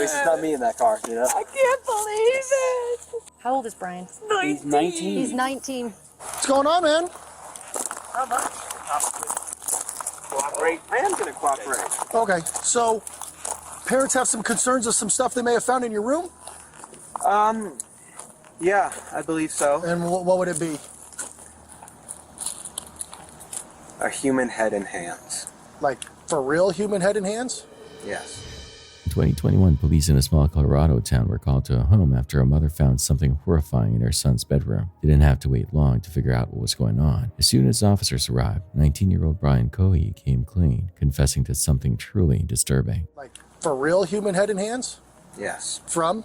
least it's not me in that car, you know? I can't believe it. How old is Brian? He's 19. He's 19. What's going on, man? How much? Cooperate. I am going to cooperate. Okay, so parents have some concerns of some stuff they may have found in your room? Yeah, I believe so. And what would it be? A human head and hands. Like, for real human head and hands? Yes. In 2021, police in a small Colorado town were called to a home after a mother found something horrifying in her son's bedroom. They didn't have to wait long to figure out what was going on. As soon as officers arrived, 19-year-old Brian Cohey came clean, confessing to something truly disturbing. Like, for real human head and hands? Yes. From?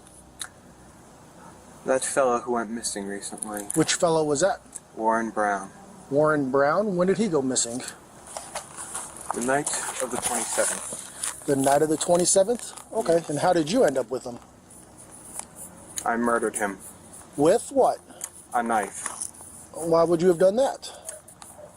That fellow who went missing recently. Which fellow was that? Warren Brown. Warren Brown? When did he go missing? The night of the 27th. The night of the 27th? Okay, and how did you end up with him? I murdered him. With what? A knife. Why would you have done that?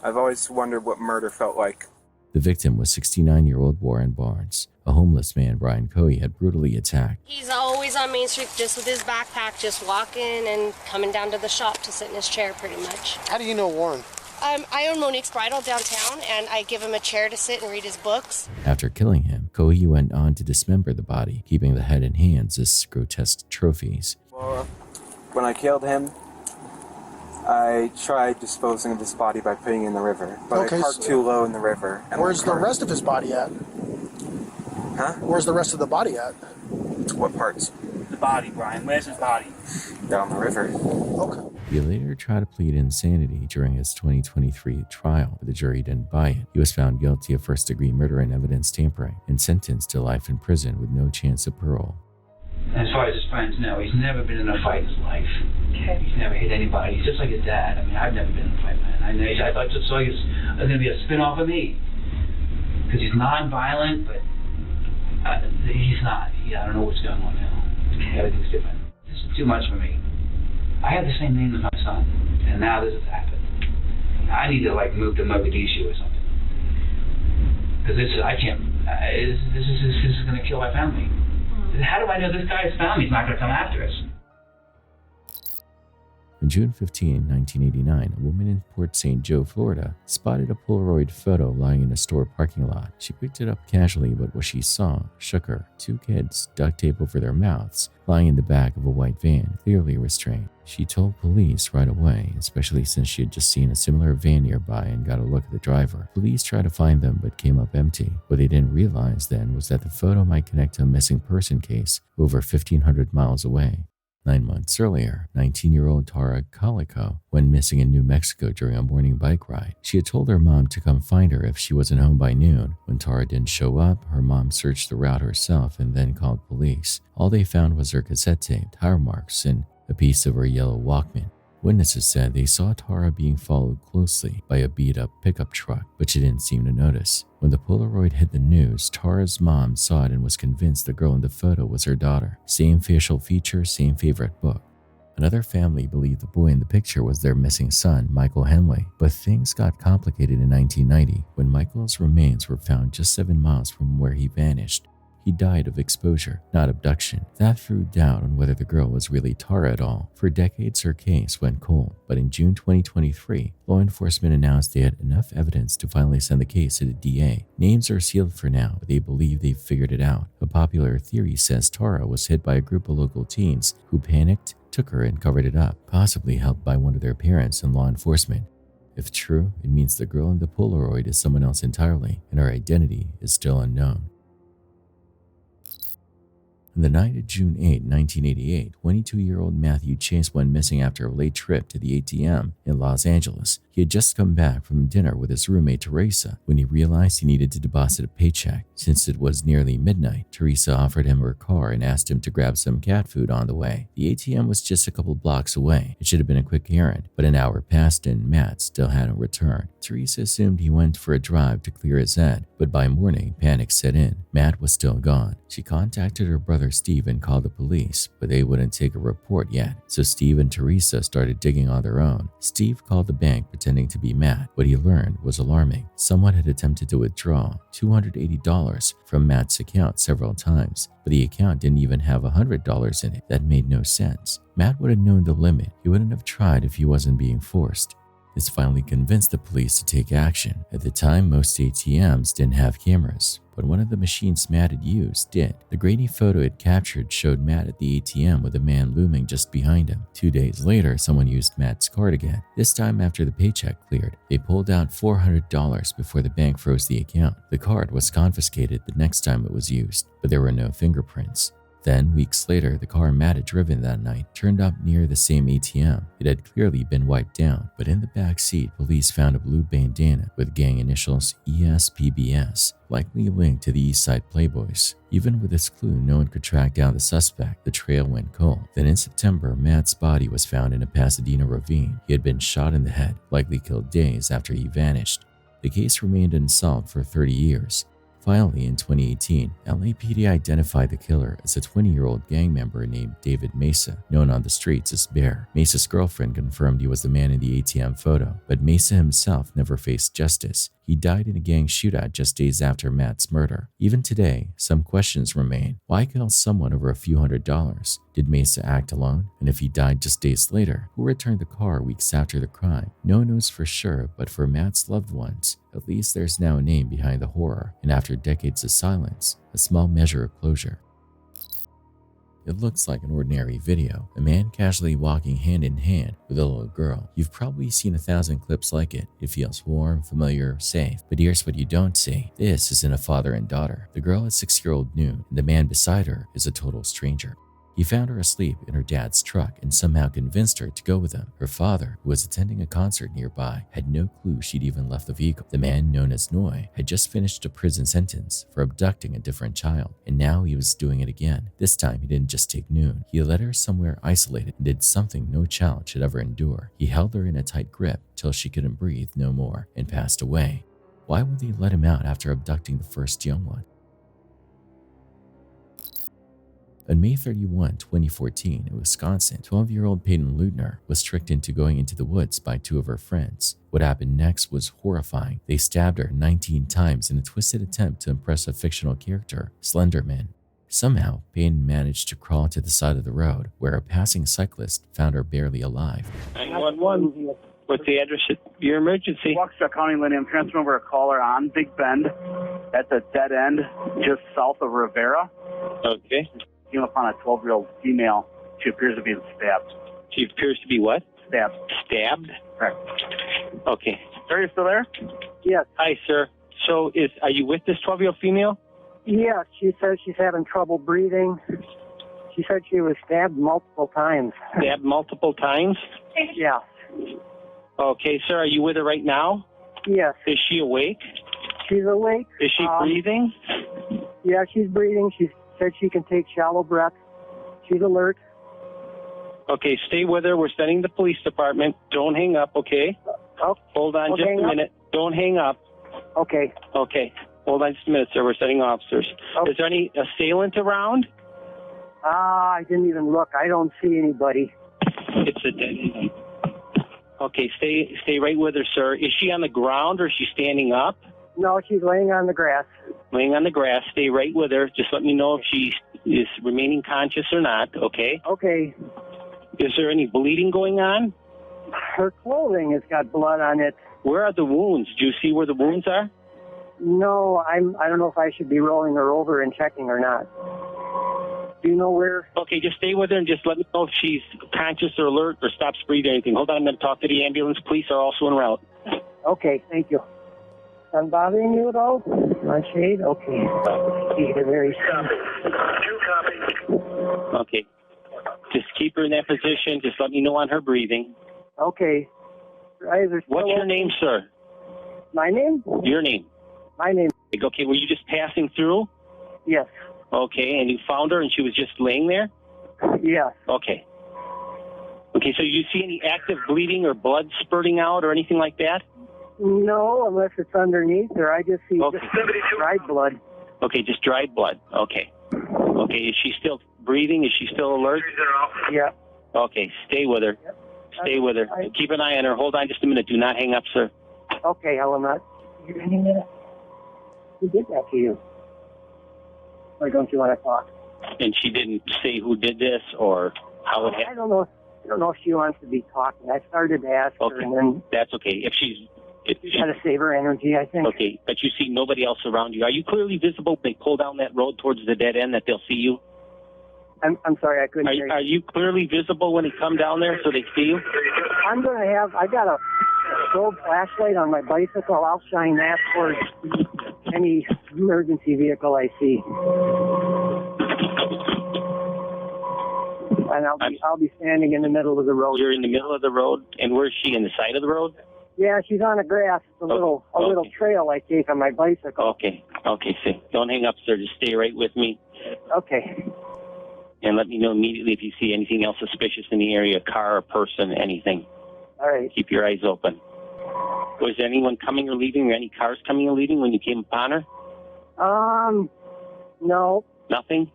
I've always wondered what murder felt like. The victim was 69-year-old Warren Barnes, a homeless man Brian Cohey had brutally attacked. He's always on Main Street just with his backpack, just walking and coming down to the shop to sit in his chair pretty much. How do you know Warren? I own Monique's Bridal downtown, and I give him a chair to sit and read his books. After killing him, Cohey went on to dismember the body, keeping the head and hands as grotesque trophies. Well, when I killed him, I tried disposing of his body by putting it in the river, but Okay, I parked too low in the river. And Where's the rest of his body at? Huh? Where's the rest of the body at? What parts? The body, Brian. Where's his body? Down the river. Okay. He later tried to plead insanity during his 2023 trial, but the jury didn't buy it. He was found guilty of first-degree murder and evidence tampering and sentenced to life in prison with no chance of parole. As far as his friends know, he's never been in a fight in his life. Okay. He's never hit anybody. He's just like his dad. I mean, I've never been in a fight, man. I thought just so it's going to be a spin-off of me. Because he's non-violent, but he's not. I don't know what's going on now. Everything's different. This is too much for me. I have the same name as my son, and now this has happened. I need to move to Mogadishu or something, because I can't. This is going to kill my family. How do I know this guy's family's not going to come after us? On June 15, 1989, a woman in Port St. Joe, Florida, spotted a Polaroid photo lying in a store parking lot. She picked it up casually, but what she saw shook her. Two kids, duct tape over their mouths, lying in the back of a white van, clearly restrained. She told police right away, especially since she had just seen a similar van nearby and got a look at the driver. Police tried to find them, but came up empty. What they didn't realize then was that the photo might connect to a missing person case over 1,500 miles away. 9 months earlier, 19-year-old Tara Calico went missing in New Mexico during a morning bike ride. She had told her mom to come find her if she wasn't home by noon. When Tara didn't show up, her mom searched the route herself and then called police. All they found was her cassette tape, tire marks, and a piece of her yellow Walkman. Witnesses said they saw Tara being followed closely by a beat-up pickup truck, but she didn't seem to notice. When the Polaroid hit the news, Tara's mom saw it and was convinced the girl in the photo was her daughter. Same facial features, same favorite book. Another family believed the boy in the picture was their missing son, Michael Henley, but things got complicated in 1990 when Michael's remains were found just 7 miles from where he vanished. He died of exposure, not abduction. That threw doubt on whether the girl was really Tara at all. For decades, her case went cold, but in June 2023, law enforcement announced they had enough evidence to finally send the case to the DA. Names are sealed for now, but they believe they've figured it out. A popular theory says Tara was hit by a group of local teens who panicked, took her, and covered it up, possibly helped by one of their parents and law enforcement. If true, it means the girl in the Polaroid is someone else entirely, and her identity is still unknown. On the night of June 8, 1988, 22-year-old Matthew Chase went missing after a late trip to the ATM in Los Angeles. He had just come back from dinner with his roommate Teresa when he realized he needed to deposit a paycheck. Since it was nearly midnight, Teresa offered him her car and asked him to grab some cat food on the way. The ATM was just a couple blocks away. It should have been a quick errand, but an hour passed and Matt still hadn't returned. Teresa assumed he went for a drive to clear his head, but by morning, panic set in. Matt was still gone. She contacted her brother Steve and called the police, but they wouldn't take a report yet. So Steve and Teresa started digging on their own. Steve called the bank, but pretending to be Matt. What he learned was alarming. Someone had attempted to withdraw $280 from Matt's account several times, but the account didn't even have $100 in it. That made no sense. Matt would have known the limit. He wouldn't have tried if he wasn't being forced. This finally convinced the police to take action. At the time, most ATMs didn't have cameras, but one of the machines Matt had used did. The grainy photo it captured showed Matt at the ATM with a man looming just behind him. 2 days later, someone used Matt's card again. This time after the paycheck cleared, they pulled out $400 before the bank froze the account. The card was confiscated the next time it was used, but there were no fingerprints. Then, weeks later, the car Matt had driven that night turned up near the same ATM. It had clearly been wiped down, but in the back seat, police found a blue bandana with gang initials ESPBS, likely linked to the Eastside Playboys. Even with this clue, no one could track down the suspect. The trail went cold. Then in September, Matt's body was found in a Pasadena ravine. He had been shot in the head, likely killed days after he vanished. The case remained unsolved for 30 years. Finally, in 2018, LAPD identified the killer as a 20-year-old gang member named David Mesa, known on the streets as Bear. Mesa's girlfriend confirmed he was the man in the ATM photo, but Mesa himself never faced justice. He died in a gang shootout just days after Matt's murder. Even today, some questions remain. Why kill someone over a few $100s? Did Mesa act alone? And if he died just days later, who returned the car weeks after the crime? No one knows for sure, but for Matt's loved ones, at least there's now a name behind the horror, and after decades of silence, a small measure of closure. It looks like an ordinary video, a man casually walking hand in hand with a little girl. You've probably seen 1,000 clips like it. It feels warm, familiar, safe. But here's what you don't see. This isn't a father and daughter. The girl is 6-year-old Noon, and the man beside her is a total stranger. He found her asleep in her dad's truck and somehow convinced her to go with him. Her father, who was attending a concert nearby, had no clue she'd even left the vehicle. The man, known as Noy, had just finished a prison sentence for abducting a different child, and now he was doing it again. This time, he didn't just take Noon. He led her somewhere isolated and did something no child should ever endure. He held her in a tight grip till she couldn't breathe no more and passed away. Why would they let him out after abducting the first young one? On May 31, 2014, in Wisconsin, 12-year-old Peyton Leutner was tricked into going into the woods by 2 of her friends. What happened next was horrifying. They stabbed her 19 times in a twisted attempt to impress a fictional character, Slenderman. Somehow, Peyton managed to crawl to the side of the road, where a passing cyclist found her barely alive. 911. What's the address of your emergency? Waukesha County, Lenny. I'm transferring over a caller on Big Bend. That's a dead end just south of Rivera. Okay. Came upon a 12-year-old female. She appears to be stabbed. She appears to be what? Stabbed. Stabbed? Correct. Okay. Sir, you still there? Yes. Hi, sir. So, are you with this 12-year-old female? Yes, she says she's having trouble breathing. She said she was stabbed multiple times. Stabbed multiple times? Yeah. Okay, sir. Are you with her right now? Yes. Is she awake? She's awake. Is she breathing? Yeah, she's breathing. She said she can take shallow breaths. She's alert. Okay, stay with her. We're sending the police department. Don't hang up, okay? Oh, hold on just a minute. Don't hang up. Okay. Okay. Hold on just a minute, sir. We're sending officers. Oh. Is there any assailant around? I didn't even look. I don't see anybody. It's a dead end. Okay, stay right with her, sir. Is she on the ground or is she standing up? No, she's laying on the grass. Laying on the grass. Stay right with her. Just let me know if she is remaining conscious or not, okay? Okay. Is there any bleeding going on? Her clothing has got blood on it. Where are the wounds? Do you see where the wounds are? No, I don't know if I should be rolling her over and checking or not. Do you know where? Okay, just stay with her and just let me know if she's conscious or alert or stops breathing or anything. Hold on, I'm going to talk to the ambulance. Police are also en route. Okay, thank you. I'm bothering you at all? My shade? Okay. You're very Okay. Just keep her in that position. Just let me know on her breathing. Okay. What's your name, sir? My name? Your name. My name. Okay, were you just passing through? Yes. Okay, and you found her and she was just laying there? Yes. Okay. Okay, so you see any active bleeding or blood spurting out or anything like that? No, unless it's underneath her. I just see just dried blood. Okay, just dried blood. Okay. Okay, is she still breathing? Is she still alert? Yeah. Okay, stay with her. Stay with her. Keep an eye on her. Hold on just a minute. Do not hang up, sir. Okay, I will not. Who did that to you? Or don't you want to talk? And she didn't say who did this or how it I happened? don't know. I don't know if she wants to be talking. I started to ask her, Okay. and then That's okay. If she's got to save her energy, I think. okay, but you see nobody else around you. Are you clearly visible? They pull down that road towards the dead end that they'll see you. I'm sorry, I couldn't hear you. Are you clearly visible when they come down there so they see you? I got a strobe flashlight on my bicycle. I'll shine that towards any emergency vehicle I see. And I'll be standing in the middle of the road. You're in the middle of the road, and where's she? In the side of the road? Yeah, she's on the grass. It's a little trail I take on my bicycle. Okay. See, don't hang up, sir. Just stay right with me. Okay. And let me know immediately if you see anything else suspicious in the area, a car, a person, anything. All right. Keep your eyes open. Was there anyone coming or leaving, or any cars coming or leaving when you came upon her? No. Nothing?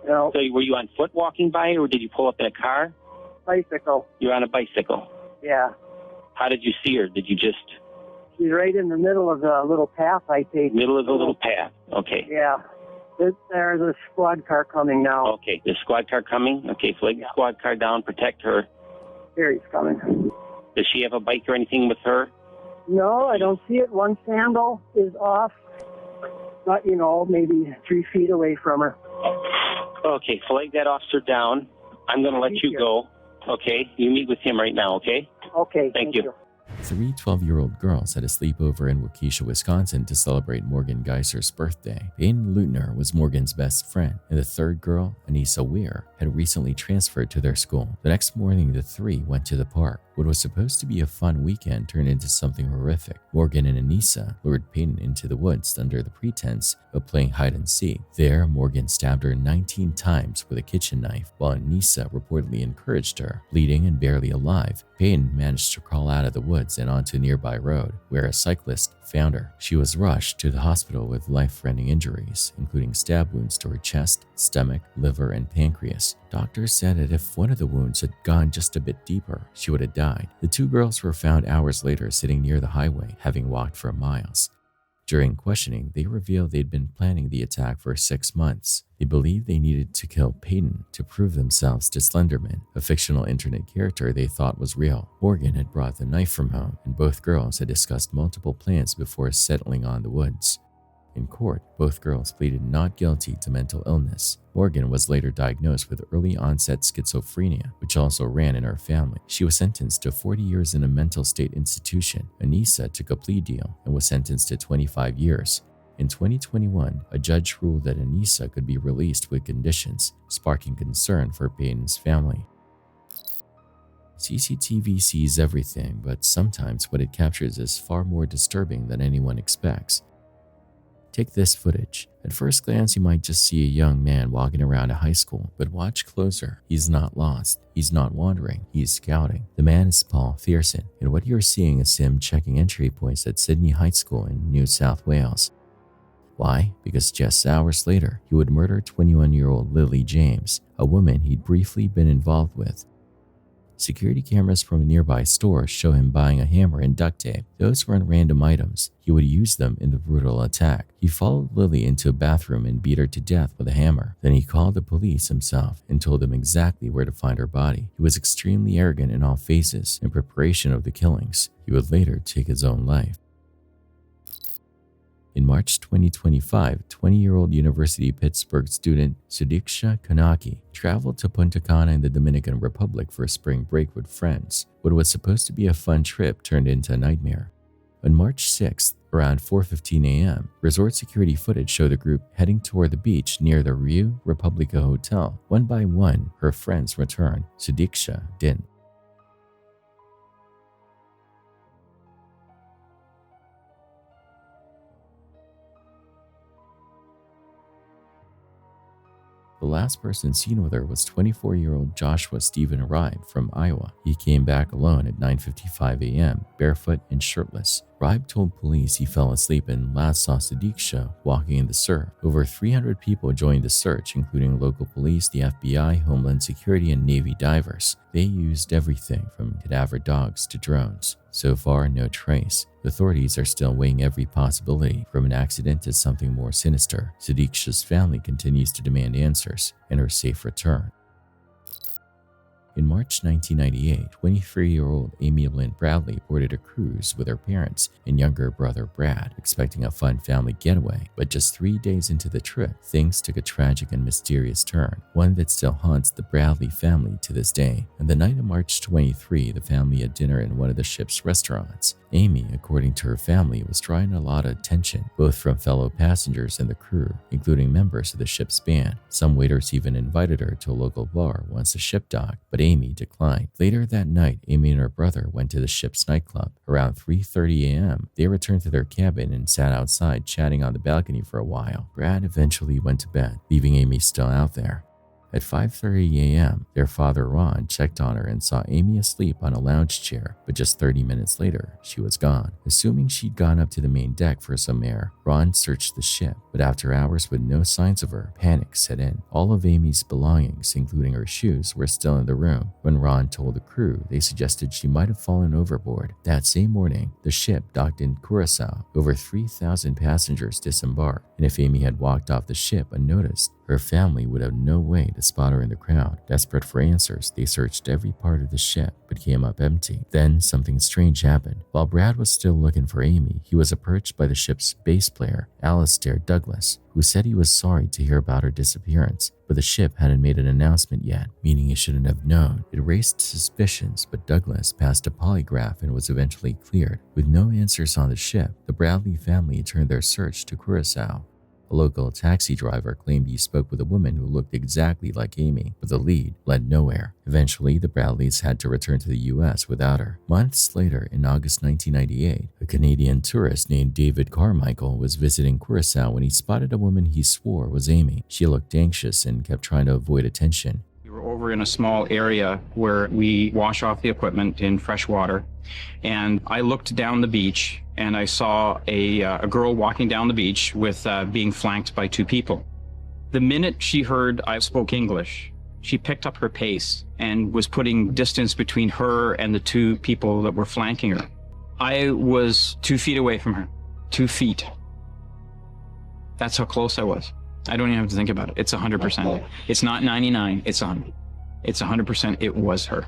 No. So were you on foot walking by, or did you pull up in a car? Bicycle. You're on a bicycle. Yeah. How did you see her? Did you just... She's right in the middle of the little path I take. Middle of the little path. Okay. Yeah. There's a squad car coming now. Okay. The squad car coming? Okay, flag the squad car down, protect her. Here he's coming. Does she have a bike or anything with her? No, I don't see it. One sandal is off, but, maybe 3 feet away from her. Okay, flag that officer down. I'm going to let you go. Okay? You meet with him right now, okay? Okay. Thank you. 3 12-year-old girls had a sleepover in Waukesha, Wisconsin to celebrate Morgan Geiser's birthday. Peyton Leutner was Morgan's best friend, and the third girl, Anissa Weir, had recently transferred to their school. The next morning, the three went to the park. What was supposed to be a fun weekend turned into something horrific. Morgan and Anissa lured Peyton into the woods under the pretense of playing hide and seek. There, Morgan stabbed her 19 times with a kitchen knife, while Anissa reportedly encouraged her. Bleeding and barely alive, Peyton managed to crawl out of the woods and onto a nearby road, where a cyclist found her. She was rushed to the hospital with life-threatening injuries, including stab wounds to her chest, stomach, liver, and pancreas. Doctors said that if one of the wounds had gone just a bit deeper, she would have died. The 2 girls were found hours later sitting near the highway, having walked for miles. During questioning, they revealed they'd been planning the attack for 6 months. They believed they needed to kill Peyton to prove themselves to Slenderman, a fictional internet character they thought was real. Morgan had brought the knife from home, and both girls had discussed multiple plans before settling on the woods. In court, both girls pleaded not guilty to mental illness. Morgan was later diagnosed with early-onset schizophrenia, which also ran in her family. She was sentenced to 40 years in a mental state institution. Anissa took a plea deal and was sentenced to 25 years. In 2021, a judge ruled that Anissa could be released with conditions, sparking concern for Peyton's family. CCTV sees everything, but sometimes what it captures is far more disturbing than anyone expects. Take this footage. At first glance, you might just see a young man walking around a high school, but watch closer. He's not lost. He's not wandering. He's scouting. The man is Paul Thierson, and what you're seeing is him checking entry points at Sydney High School in New South Wales. Why? Because just hours later, he would murder 21-year-old Lily James, a woman he'd briefly been involved with. Security cameras from a nearby store show him buying a hammer and duct tape. Those weren't random items. He would use them in the brutal attack. He followed Lily into a bathroom and beat her to death with a hammer. Then he called the police himself and told them exactly where to find her body. He was extremely arrogant in all phases. In preparation of the killings, he would later take his own life. In March 2025, 20-year-old University of Pittsburgh student Sudiksha Kanaki traveled to Punta Cana in the Dominican Republic for a spring break with friends. What was supposed to be a fun trip turned into a nightmare. On March 6th, around 4:15 a.m., resort security footage showed the group heading toward the beach near the MYUU Republica Hotel. One by one, her friends returned. Sudiksha didn't. The last person seen with her was 24-year-old Joshua Stephen Ribe from Iowa. He came back alone at 9:55 a.m., barefoot and shirtless. Ribe told police he fell asleep and last saw Sadiq walking in the surf. Over 300 people joined the search, including local police, the FBI, Homeland Security, and Navy divers. They used everything from cadaver dogs to drones. So far, no trace. Authorities are still weighing every possibility, from an accident to something more sinister. Sadiq's family continues to demand answers and her safe return. In March 1998, 23-year-old Amy Lynn Bradley boarded a cruise with her parents and younger brother Brad, expecting a fun family getaway. But just 3 days into the trip, things took a tragic and mysterious turn, one that still haunts the Bradley family to this day. On the night of March 23, the family had dinner in one of the ship's restaurants. Amy, according to her family, was drawing a lot of attention, both from fellow passengers and the crew, including members of the ship's band. Some waiters even invited her to a local bar once the ship docked, but Amy declined. Later that night, Amy and her brother went to the ship's nightclub. Around 3:30 a.m., they returned to their cabin and sat outside chatting on the balcony for a while. Brad eventually went to bed, leaving Amy still out there. At 5:30 a.m., their father Ron checked on her and saw Amy asleep on a lounge chair, but just 30 minutes later, she was gone. Assuming she'd gone up to the main deck for some air, Ron searched the ship, but after hours with no signs of her, panic set in. All of Amy's belongings, including her shoes, were still in the room. When Ron told the crew, they suggested she might have fallen overboard. That same morning, the ship docked in Curacao. Over 3,000 passengers disembarked, and if Amy had walked off the ship unnoticed, her family would have no way to spot her in the crowd. Desperate for answers, they searched every part of the ship, but came up empty. Then something strange happened. While Brad was still looking for Amy, he was approached by the ship's bass player, Alistair Douglas, who said he was sorry to hear about her disappearance, but the ship hadn't made an announcement yet, meaning he shouldn't have known. It raised suspicions, but Douglas passed a polygraph and was eventually cleared. With no answers on the ship, the Bradley family turned their search to Curacao. A local taxi driver claimed he spoke with a woman who looked exactly like Amy, but the lead led nowhere. Eventually, the Bradleys had to return to the U.S. without her. Months later, in August 1998, a Canadian tourist named David Carmichael was visiting Curacao when he spotted a woman he swore was Amy. She looked anxious and kept trying to avoid attention. We were over in a small area where we wash off the equipment in fresh water, and I looked down the beach and I saw a girl walking down the beach with being flanked by two people. The minute she heard I spoke English, she picked up her pace and was putting distance between her and the two people that were flanking her. I was 2 feet away from her. 2 feet. That's how close I was. I don't even have to think about it. It's 100%. It's not 99, it's 100. It's 100%. It was her.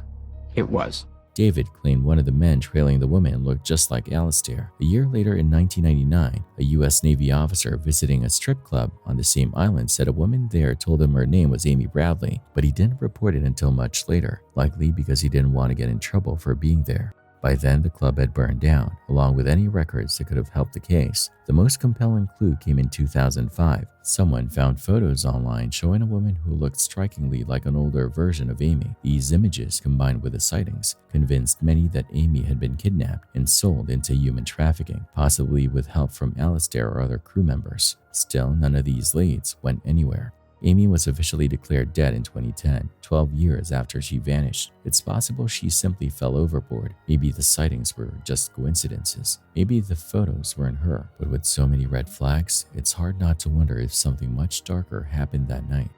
It was. David claimed one of the men trailing the woman looked just like Alistair. A year later in 1999, a U.S. Navy officer visiting a strip club on the same island said a woman there told him her name was Amy Bradley, but he didn't report it until much later, likely because he didn't want to get in trouble for being there. By then, the club had burned down, along with any records that could have helped the case. The most compelling clue came in 2005. Someone found photos online showing a woman who looked strikingly like an older version of Amy. These images, combined with the sightings, convinced many that Amy had been kidnapped and sold into human trafficking, possibly with help from Alistair or other crew members. Still, none of these leads went anywhere. Amy was officially declared dead in 2010, 12 years after she vanished. It's possible she simply fell overboard. Maybe the sightings were just coincidences. Maybe the photos weren't her. But with so many red flags, it's hard not to wonder if something much darker happened that night.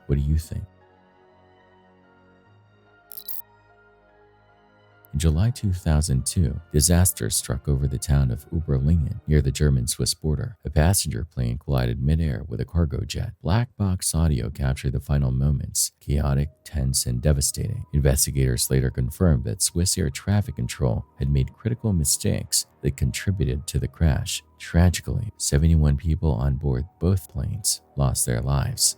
What do you think? In July 2002, disaster struck over the town of Oberlingen near the German-Swiss border. A passenger plane collided midair with a cargo jet. Black box audio captured the final moments, chaotic, tense, and devastating. Investigators later confirmed that Swiss air traffic control had made critical mistakes that contributed to the crash. Tragically, 71 people on board both planes lost their lives.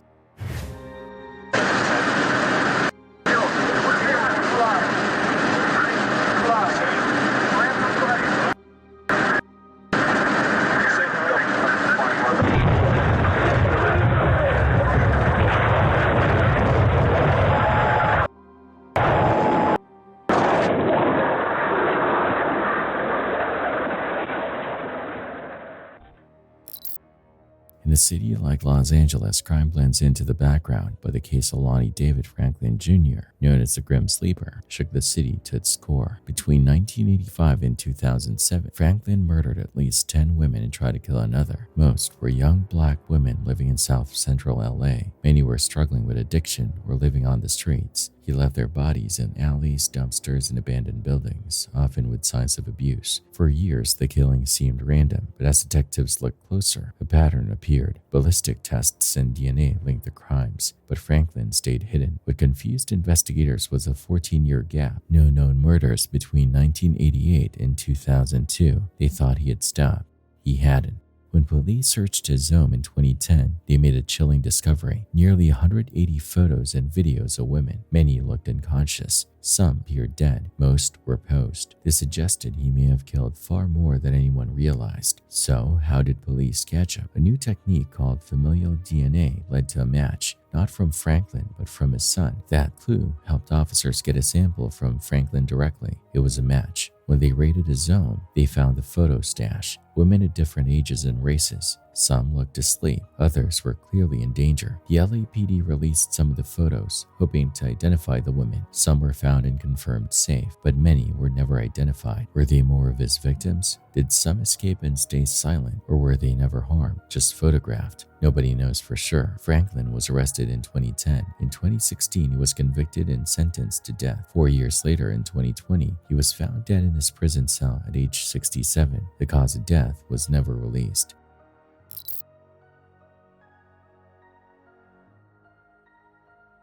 In In a city like Los Angeles, crime blends into the background, but the case of Lonnie David Franklin Jr., known as the Grim Sleeper, shook the city to its core. Between 1985 and 2007, Franklin murdered at least 10 women and tried to kill another. Most were young black women living in South Central LA. Many were struggling with addiction or living on the streets. He left their bodies in alleys, dumpsters, and abandoned buildings, often with signs of abuse. For years, the killings seemed random, but as detectives looked closer, a pattern appeared. Ballistic tests and DNA linked the crimes, but Franklin stayed hidden. What confused investigators was a 14-year gap. No known murders between 1988 and 2002. They thought he had stopped. He hadn't. When police searched his home in 2010, they made a chilling discovery. Nearly 180 photos and videos of women. Many looked unconscious. Some appeared dead. Most were posed. This suggested he may have killed far more than anyone realized. So, how did police catch him? A new technique called familial DNA led to a match. Not from Franklin, but from his son. That clue helped officers get a sample from Franklin directly. It was a match. When they raided his home, they found the photo stash. Women at different ages and races. Some looked asleep, others were clearly in danger. The LAPD released some of the photos, hoping to identify the women. Some were found and confirmed safe, but many were never identified. Were they more of his victims? Did some escape and stay silent, or were they never harmed, just photographed? Nobody knows for sure. Franklin was arrested in 2010. In 2016, he was convicted and sentenced to death. 4 years later, in 2020, he was found dead in his prison cell at age 67. The cause of death was never released.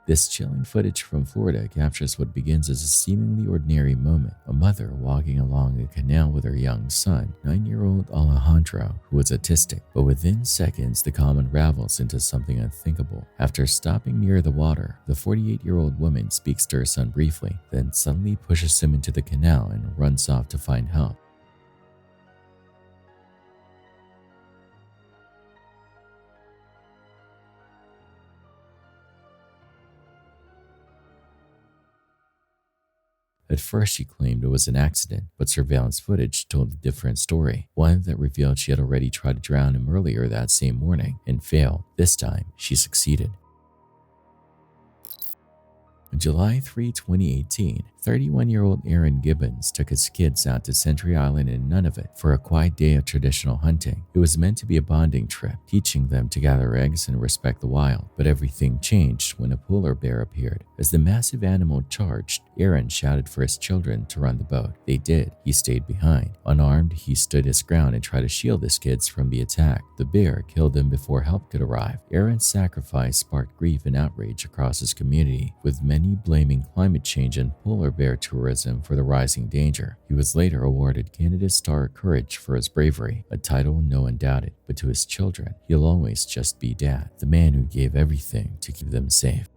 This chilling footage from Florida captures what begins as a seemingly ordinary moment. A mother walking along a canal with her young son, 9-year-old Alejandro, who was autistic. But within seconds, the calm unravels into something unthinkable. After stopping near the water, the 48-year-old woman speaks to her son briefly, then suddenly pushes him into the canal and runs off to find help. At first, she claimed it was an accident, but surveillance footage told a different story, one that revealed she had already tried to drown him earlier that same morning and failed. This time, she succeeded. On July 3, 2018, 31-year-old Aaron Gibbons took his kids out to Century Island in Nunavut for a quiet day of traditional hunting. It was meant to be a bonding trip, teaching them to gather eggs and respect the wild. But everything changed when a polar bear appeared. As the massive animal charged, Aaron shouted for his children to run the boat. They did. He stayed behind. Unarmed, he stood his ground and tried to shield his kids from the attack. The bear killed them before help could arrive. Aaron's sacrifice sparked grief and outrage across his community, with many blaming climate change and polar bear tourism for the rising danger. He was later awarded Canada's Star of Courage for his bravery, a title no one doubted. But to his children, he'll always just be Dad, the man who gave everything to keep them safe.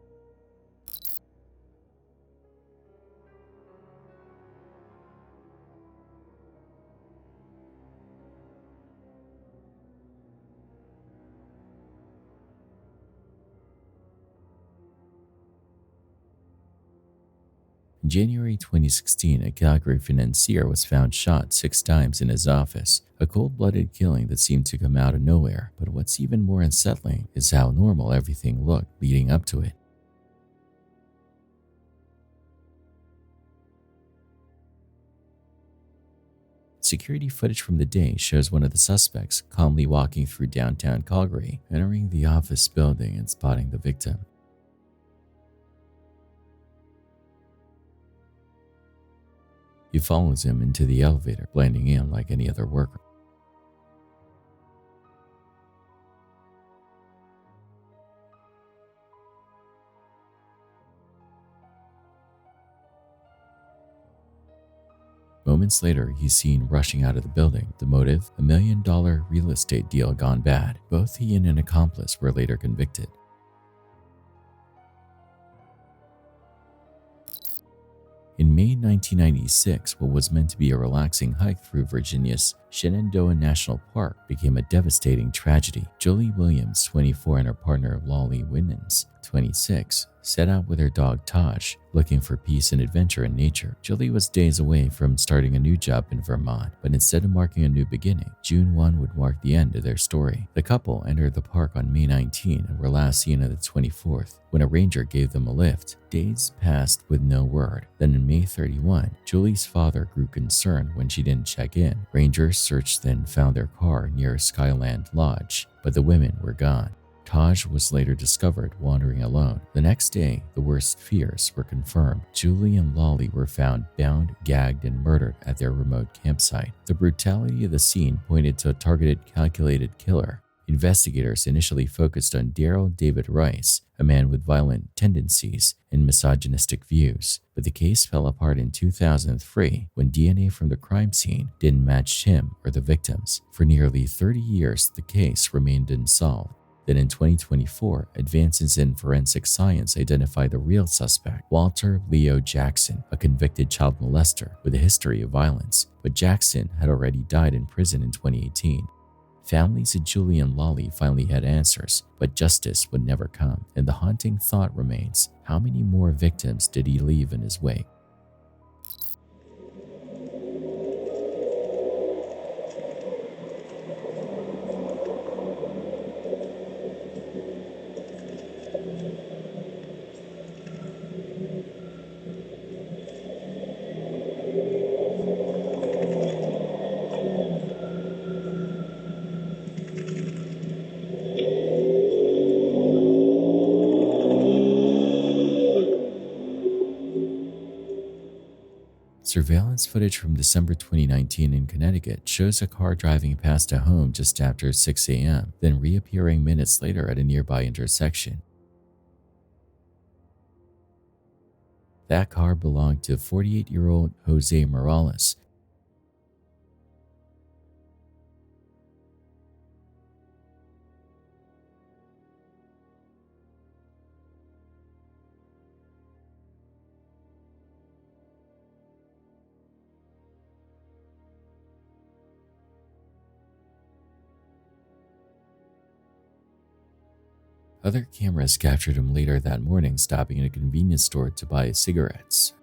In January 2016, a Calgary financier was found shot 6 times in his office, a cold-blooded killing that seemed to come out of nowhere. But what's even more unsettling is how normal everything looked leading up to it. Security footage from the day shows one of the suspects calmly walking through downtown Calgary, entering the office building and spotting the victim. He follows him into the elevator, blending in like any other worker. Moments later, he's seen rushing out of the building. The motive? A $1 million real estate deal gone bad. Both he and an accomplice were later convicted. In May 1996, what was meant to be a relaxing hike through Virginia's Shenandoah National Park became a devastating tragedy. Jolie Williams, 24, and her partner Lolly Winans, 26, set out with her dog Taj, looking for peace and adventure in nature. Julie was days away from starting a new job in Vermont, but instead of marking a new beginning, June 1 would mark the end of their story. The couple entered the park on May 19 and were last seen on the 24th, when a ranger gave them a lift. Days passed with no word. Then on May 31, Julie's father grew concerned when she didn't check in. Rangers searched and found their car near Skyland Lodge, but the women were gone. Taj was later discovered wandering alone. The next day, the worst fears were confirmed. Julie and Lolly were found bound, gagged, and murdered at their remote campsite. The brutality of the scene pointed to a targeted, calculated killer. Investigators initially focused on Daryl David Rice, a man with violent tendencies and misogynistic views, but the case fell apart in 2003 when DNA from the crime scene didn't match him or the victims. For nearly 30 years, the case remained unsolved. Then in 2024, advances in forensic science identified the real suspect, Walter Leo Jackson, a convicted child molester with a history of violence. But Jackson had already died in prison in 2018. Families of Julie and Lolly finally had answers, but justice would never come. And the haunting thought remains, how many more victims did he leave in his wake? Surveillance footage from December 2019 in Connecticut shows a car driving past a home just after 6 a.m., then reappearing minutes later at a nearby intersection. That car belonged to 48-year-old Jose Morales. Other cameras captured him later that morning stopping at a convenience store to buy cigarettes.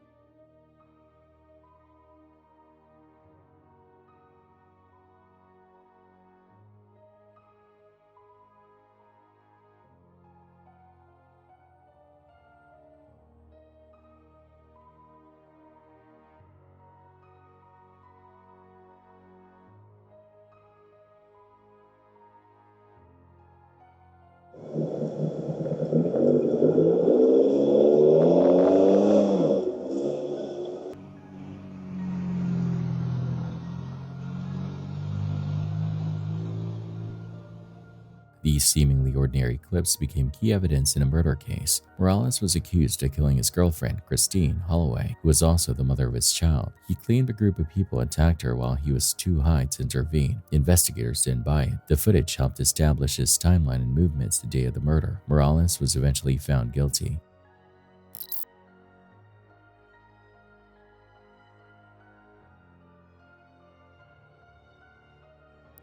These seemingly ordinary clips became key evidence in a murder case. Morales was accused of killing his girlfriend, Christine Holloway, who was also the mother of his child. He claimed a group of people attacked her while he was too high to intervene. Investigators didn't buy it. The footage helped establish his timeline and movements the day of the murder. Morales was eventually found guilty.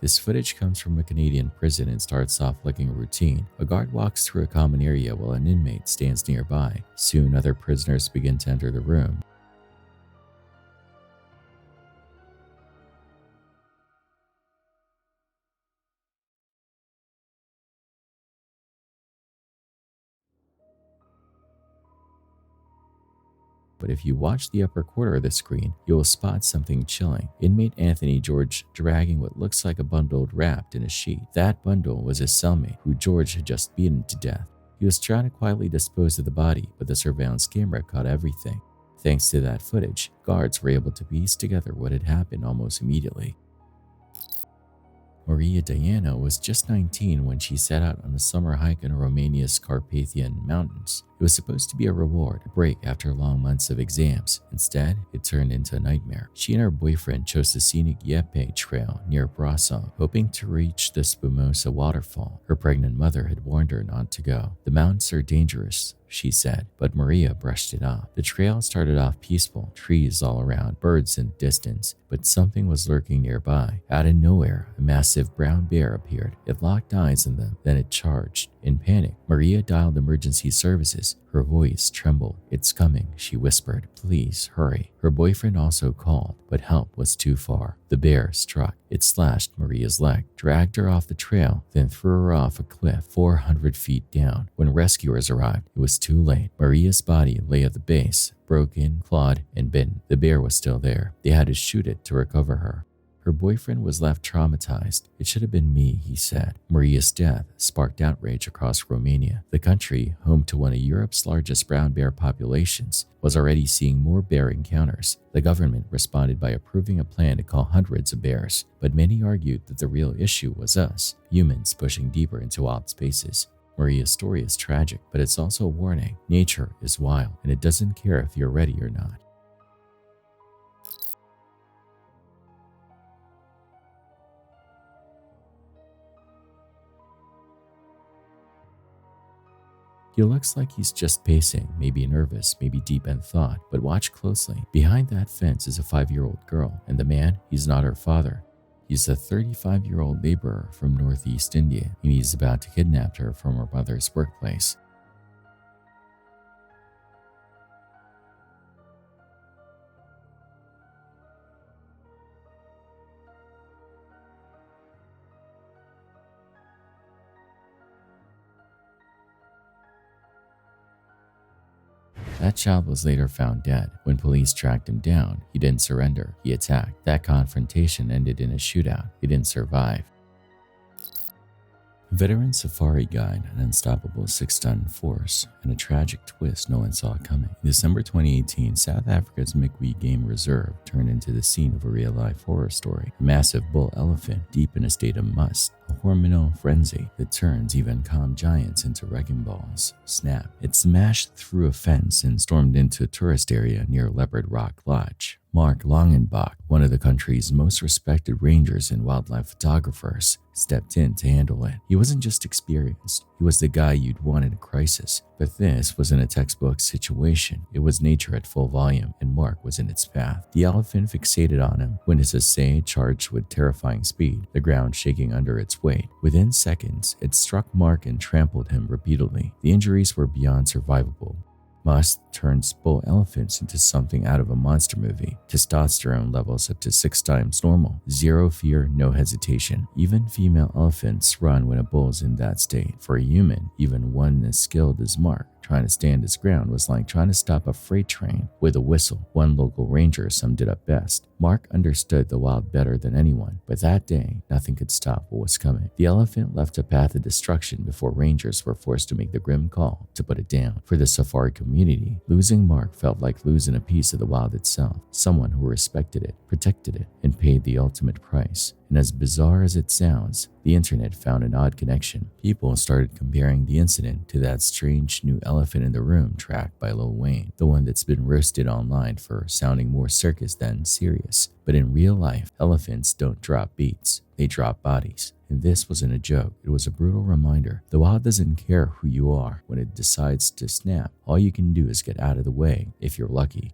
This footage comes from a Canadian prison and starts off looking routine. A guard walks through a common area while an inmate stands nearby. Soon, other prisoners begin to enter the room. But if you watch the upper corner of the screen, you will spot something chilling. Inmate Anthony George dragging what looks like a bundle wrapped in a sheet. That bundle was his cellmate, who George had just beaten to death. He was trying to quietly dispose of the body, but the surveillance camera caught everything. Thanks to that footage, guards were able to piece together what had happened almost immediately. Maria Diana was just 19 when she set out on a summer hike in Romania's Carpathian Mountains. It was supposed to be a reward, a break after long months of exams. Instead, it turned into a nightmare. She and her boyfriend chose the scenic Yepe Trail near Brasov, hoping to reach the Spumosa waterfall. Her pregnant mother had warned her not to go. The mountains are dangerous, she said, but Maria brushed it off. The trail started off peaceful, trees all around, birds in the distance, but something was lurking nearby. Out of nowhere, a massive brown bear appeared. It locked eyes on them, then it charged. In panic, Maria dialed emergency services. Her voice trembled. "It's coming," she whispered. "Please hurry." Her boyfriend also called, but help was too far. The bear struck. It slashed Maria's leg, dragged her off the trail, then threw her off a cliff 400 feet down. When rescuers arrived, it was too late. Maria's body lay at the base, broken, clawed, and bitten. The bear was still there. They had to shoot it to recover her. Her boyfriend was left traumatized. "It should have been me," he said. Maria's death sparked outrage across Romania. The country, home to one of Europe's largest brown bear populations, was already seeing more bear encounters. The government responded by approving a plan to call hundreds of bears, but many argued that the real issue was us, humans pushing deeper into wild spaces. Maria's story is tragic, but it's also a warning. Nature is wild, and it doesn't care if you're ready or not. He looks like he's just pacing, maybe nervous, maybe deep in thought, but watch closely. Behind that fence is a 5-year-old girl, and the man, he's not her father. He's a 35-year-old laborer from Northeast India, and he's about to kidnap her from her mother's workplace. That child was later found dead. When police tracked him down, he didn't surrender. He attacked. That confrontation ended in a shootout. He didn't survive. Veteran safari guide, an unstoppable 6-ton force, and a tragic twist no one saw coming. In December 2018, South Africa's MYUU Game Reserve turned into the scene of a real-life horror story. A massive bull elephant deep in a state of must, a hormonal frenzy that turns even calm giants into wrecking balls. Snap. It smashed through a fence and stormed into a tourist area near Leopard Rock Lodge. Mark Longenbach, one of the country's most respected rangers and wildlife photographers, stepped in to handle it. He wasn't just experienced, he was the guy you'd want in a crisis. But this wasn't a textbook situation. It was nature at full volume, and Mark was in its path. The elephant fixated on him when his assay charged with terrifying speed, the ground shaking under its weight. Within seconds, it struck Mark and trampled him repeatedly. The injuries were beyond survivable. Must turns bull elephants into something out of a monster movie. Testosterone levels up to 6 times normal. Zero fear, no hesitation. Even female elephants run when a bull's in that state. For a human, even one as skilled as Mark, trying to stand his ground was like trying to stop a freight train with a whistle. One local ranger summed it up best. Mark understood the wild better than anyone, but that day, nothing could stop what was coming. The elephant left a path of destruction before rangers were forced to make the grim call to put it down. For the safari community, losing Mark felt like losing a piece of the wild itself, someone who respected it, protected it, and paid the ultimate price. And as bizarre as it sounds, the internet found an odd connection. People started comparing the incident to that strange new elephant in the room track by Lil Wayne, the one that's been roasted online for sounding more circus than serious. But in real life, elephants don't drop beats, they drop bodies. And this wasn't a joke, it was a brutal reminder. The wild doesn't care who you are. When it decides to snap, all you can do is get out of the way, if you're lucky.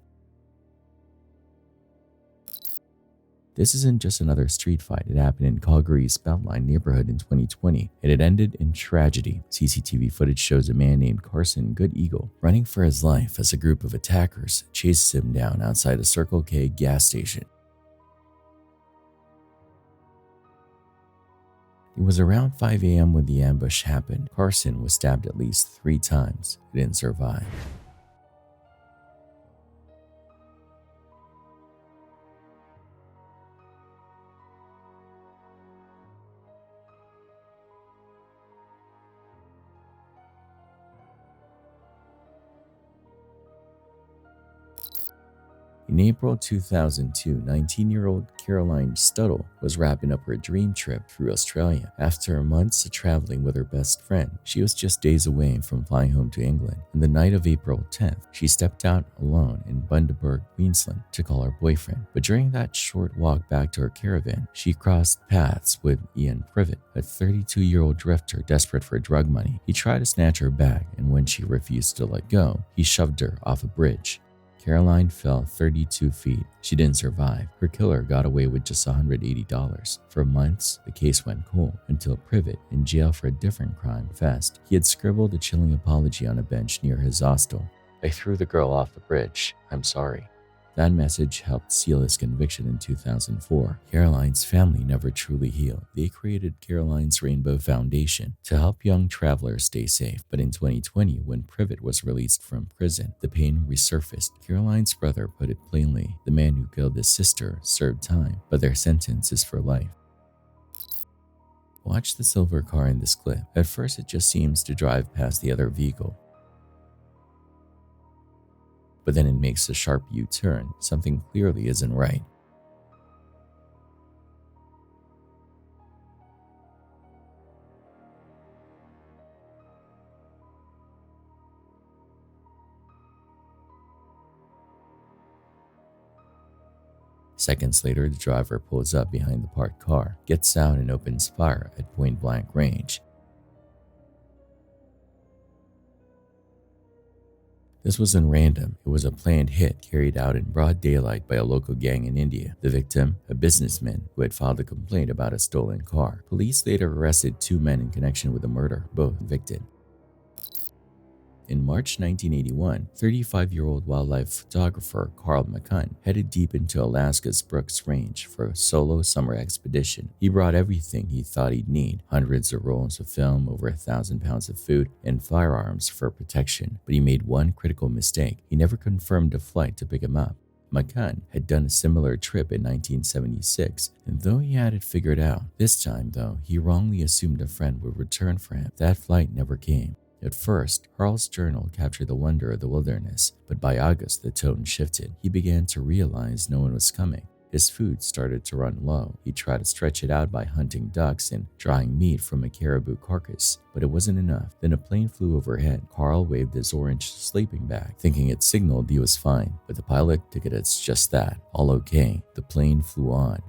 This isn't just another street fight. It happened in Calgary's Beltline neighborhood in 2020, and it ended in tragedy. CCTV footage shows a man named Carson Good Eagle running for his life as a group of attackers chases him down outside a Circle K gas station. It was around 5 a.m. when the ambush happened. Carson was stabbed at least 3 times. He didn't survive. In April 2002, 19-year-old Caroline Stuttle was wrapping up her dream trip through Australia. After months of traveling with her best friend, she was just days away from flying home to England. On the night of April 10th, she stepped out alone in Bundaberg, Queensland to call her boyfriend. But during that short walk back to her caravan, she crossed paths with Ian Privet, a 32-year-old drifter desperate for drug money. He tried to snatch her bag, and when she refused to let go, he shoved her off a bridge. Caroline fell 32 feet. She didn't survive. Her killer got away with just $180. For months, the case went cold until Privet, in jail for a different crime, confessed. He had scribbled a chilling apology on a bench near his hostel. "I threw the girl off the bridge. I'm sorry." That message helped seal his conviction in 2004. Caroline's family never truly healed. They created Caroline's Rainbow Foundation to help young travelers stay safe. But in 2020, when Privet was released from prison, the pain resurfaced. Caroline's brother put it plainly: the man who killed his sister served time, but their sentence is for life. Watch the silver car in this clip. At first, it just seems to drive past the other vehicle. But then it makes a sharp U-turn. Something clearly isn't right. Seconds later, the driver pulls up behind the parked car, gets out and opens fire at point-blank range. This wasn't random. It was a planned hit carried out in broad daylight by a local gang in India. The victim, a businessman who had filed a complaint about a stolen car. Police later arrested 2 men in connection with the murder, both convicted. In March 1981, 35-year-old wildlife photographer Carl McCunn headed deep into Alaska's Brooks Range for a solo summer expedition. He brought everything he thought he'd need: hundreds of rolls of film, over 1,000 pounds of food, and firearms for protection. But he made one critical mistake. He never confirmed a flight to pick him up. McCunn had done a similar trip in 1976, and though he had it figured out, this time, though, he wrongly assumed a friend would return for him. That flight never came. At first, Carl's journal captured the wonder of the wilderness, but by August the tone shifted. He began to realize no one was coming. His food started to run low. He tried to stretch it out by hunting ducks and drying meat from a caribou carcass, but it wasn't enough. Then a plane flew overhead. Carl waved his orange sleeping bag, thinking it signaled he was fine, but the pilot took it as just that. All okay. The plane flew on.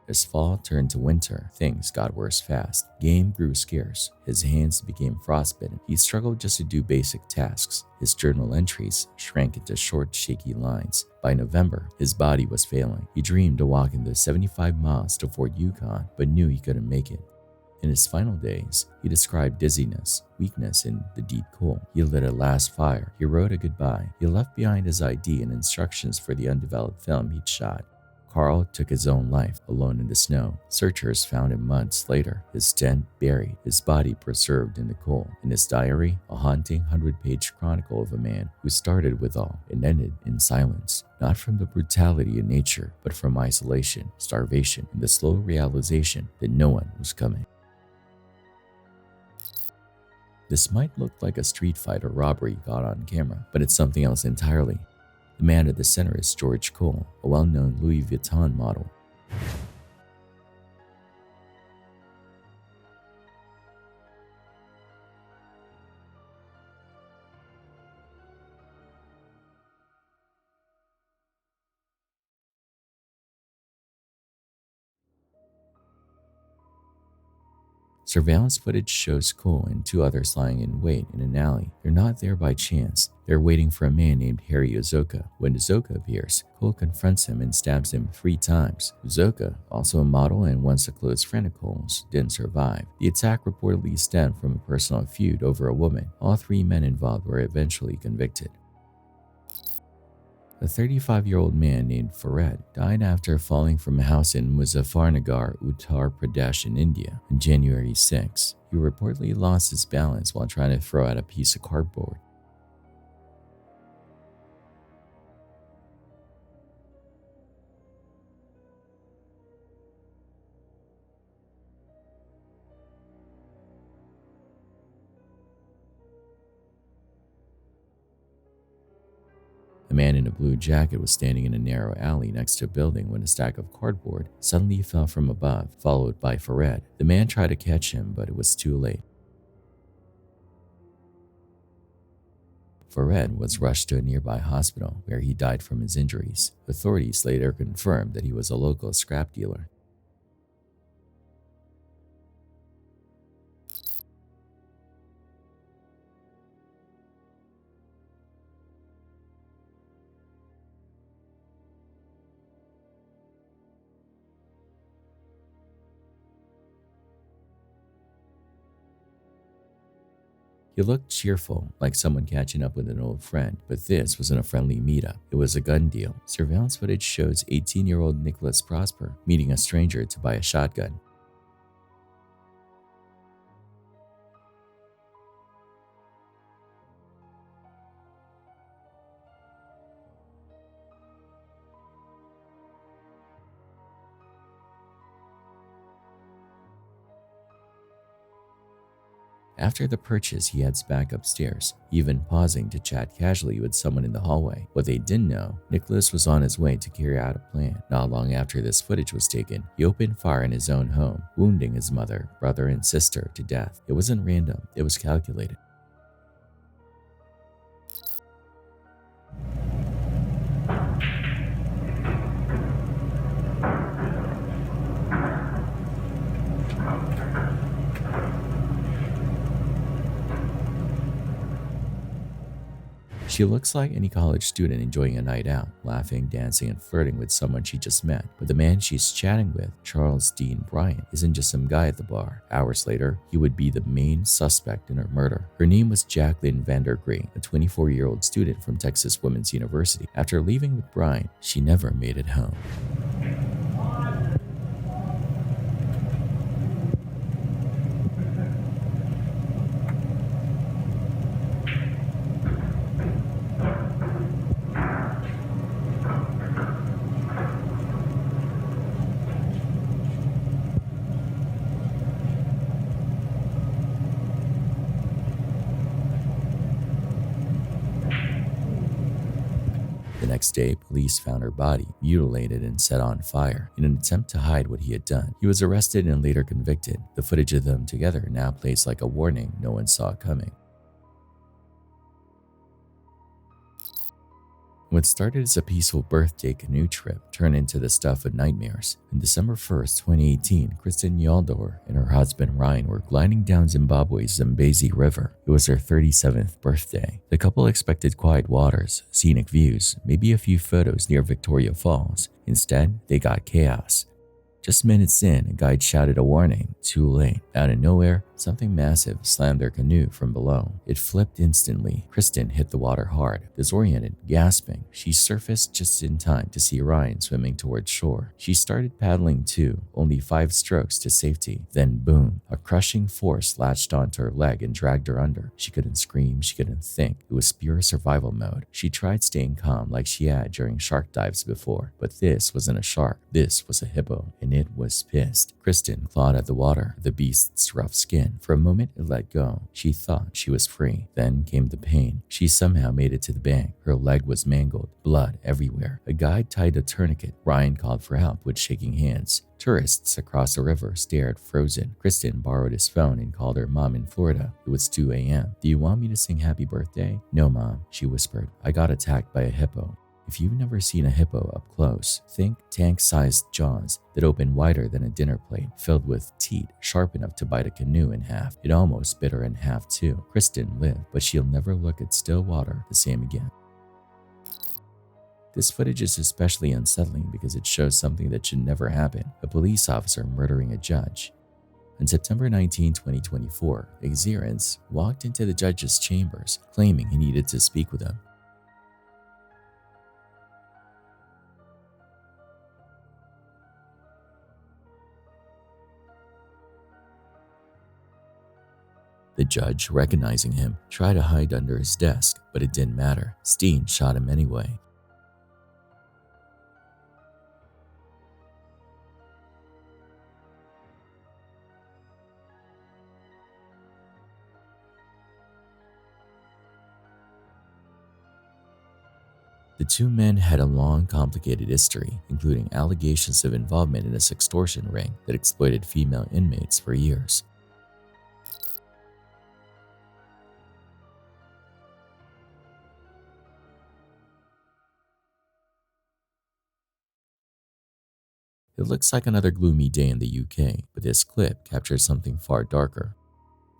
As fall turned to winter, things got worse fast. Game grew scarce. His hands became frostbitten. He struggled just to do basic tasks. His journal entries shrank into short, shaky lines. By November, his body was failing. He dreamed of walking the 75 miles to Fort Yukon, but knew he couldn't make it. In his final days, he described dizziness, weakness, and the deep cold. He lit a last fire. He wrote a goodbye. He left behind his ID and instructions for the undeveloped film he'd shot. Carl took his own life alone in the snow. Searchers found him months later, his tent buried, his body preserved in the cold. In his diary, a haunting 100-page chronicle of a man who started with awe and ended in silence, not from the brutality of nature, but from isolation, starvation, and the slow realization that no one was coming. This might look like a street fight or robbery caught on camera, but it's something else entirely. The man at the center is George Cole, a well-known Louis Vuitton model. Surveillance footage shows Cole and 2 others lying in wait in an alley. They're not there by chance. They're waiting for a man named Harry Ozoka. When Ozoka appears, Cole confronts him and stabs him 3 times. Ozoka, also a model and once a close friend of Cole's, didn't survive. The attack reportedly stemmed from a personal feud over a woman. All 3 men involved were eventually convicted. A 35-year-old man named Farid died after falling from a house in Muzaffarnagar, Uttar Pradesh in India on January 6. He reportedly lost his balance while trying to throw out a piece of cardboard. A man in a blue jacket was standing in a narrow alley next to a building when a stack of cardboard suddenly fell from above, followed by Farid. The man tried to catch him, but it was too late. Farid was rushed to a nearby hospital where he died from his injuries. Authorities later confirmed that he was a local scrap dealer. He looked cheerful, like someone catching up with an old friend, but this wasn't a friendly meetup. It was a gun deal. Surveillance footage shows 18-year-old Nicholas Prosper meeting a stranger to buy a shotgun. After the purchase, he heads back upstairs, even pausing to chat casually with someone in the hallway. What they didn't know, Nicholas was on his way to carry out a plan. Not long after this footage was taken, he opened fire in his own home, wounding his mother, brother, and sister to death. It wasn't random, it was calculated. She looks like any college student enjoying a night out, laughing, dancing, and flirting with someone she just met. But the man she's chatting with, Charles Dean Bryant, isn't just some guy at the bar. Hours later, he would be the main suspect in her murder. Her name was Jacqueline Vandergree, a 24-year-old student from Texas Women's University. After leaving with Bryant, she never made it home. The next day, police found her body, mutilated and set on fire, in an attempt to hide what he had done. He was arrested and later convicted. The footage of them together now plays like a warning no one saw coming. What started as a peaceful birthday canoe trip turned into the stuff of nightmares. On December 1st, 2018, Kristen Yaldor and her husband Ryan were gliding down Zimbabwe's Zambezi River. It was their 37th birthday. The couple expected quiet waters, scenic views, maybe a few photos near Victoria Falls. Instead, they got chaos. Just minutes in, a guide shouted a warning. Too late. Out of nowhere, something massive slammed their canoe from below. It flipped instantly. Kristen hit the water hard. Disoriented, gasping, she surfaced just in time to see Ryan swimming towards shore. She started paddling too, only 5 strokes to safety. Then boom, a crushing force latched onto her leg and dragged her under. She couldn't scream, she couldn't think. It was pure survival mode. She tried staying calm like she had during shark dives before, but this wasn't a shark. This was a hippo, and it was pissed. Kristen clawed at the water, the beast's rough skin. For a moment, it let go. She thought she was free. Then came the pain. She somehow made it to the bank. Her leg was mangled, blood everywhere. A guide tied a tourniquet. Ryan called for help with shaking hands. Tourists across the river stared frozen. Kristen borrowed his phone and called her mom in Florida. It was 2 a.m. "Do you want me to sing happy birthday?" "No, Mom," she whispered. "I got attacked by a hippo." If you've never seen a hippo up close, think tank-sized jaws that open wider than a dinner plate, filled with teeth sharp enough to bite a canoe in half. It almost bit her in half too. Kristen lived, but she'll never look at still water the same again. This footage is especially unsettling because it shows something that should never happen: a police officer murdering a judge. On September 19, 2024, Xerans walked into the judge's chambers, claiming he needed to speak with him. The judge, recognizing him, tried to hide under his desk, but it didn't matter. Steen shot him anyway. The two men had a long, complicated history, including allegations of involvement in a sextortion ring that exploited female inmates for years. It looks like another gloomy day in the UK, but this clip captures something far darker.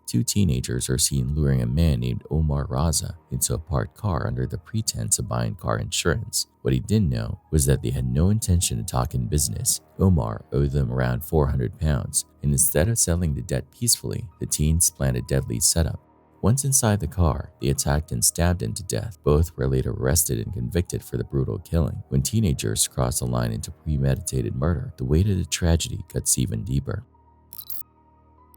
2 teenagers are seen luring a man named Omar Raza into a parked car under the pretense of buying car insurance. What he didn't know was that they had no intention of talking business. Omar owed them around £400, and instead of settling the debt peacefully, the teens planned a deadly setup. Once inside the car, they attacked and stabbed him to death. Both were later arrested and convicted for the brutal killing. When teenagers crossed the line into premeditated murder, the weight of the tragedy cuts even deeper.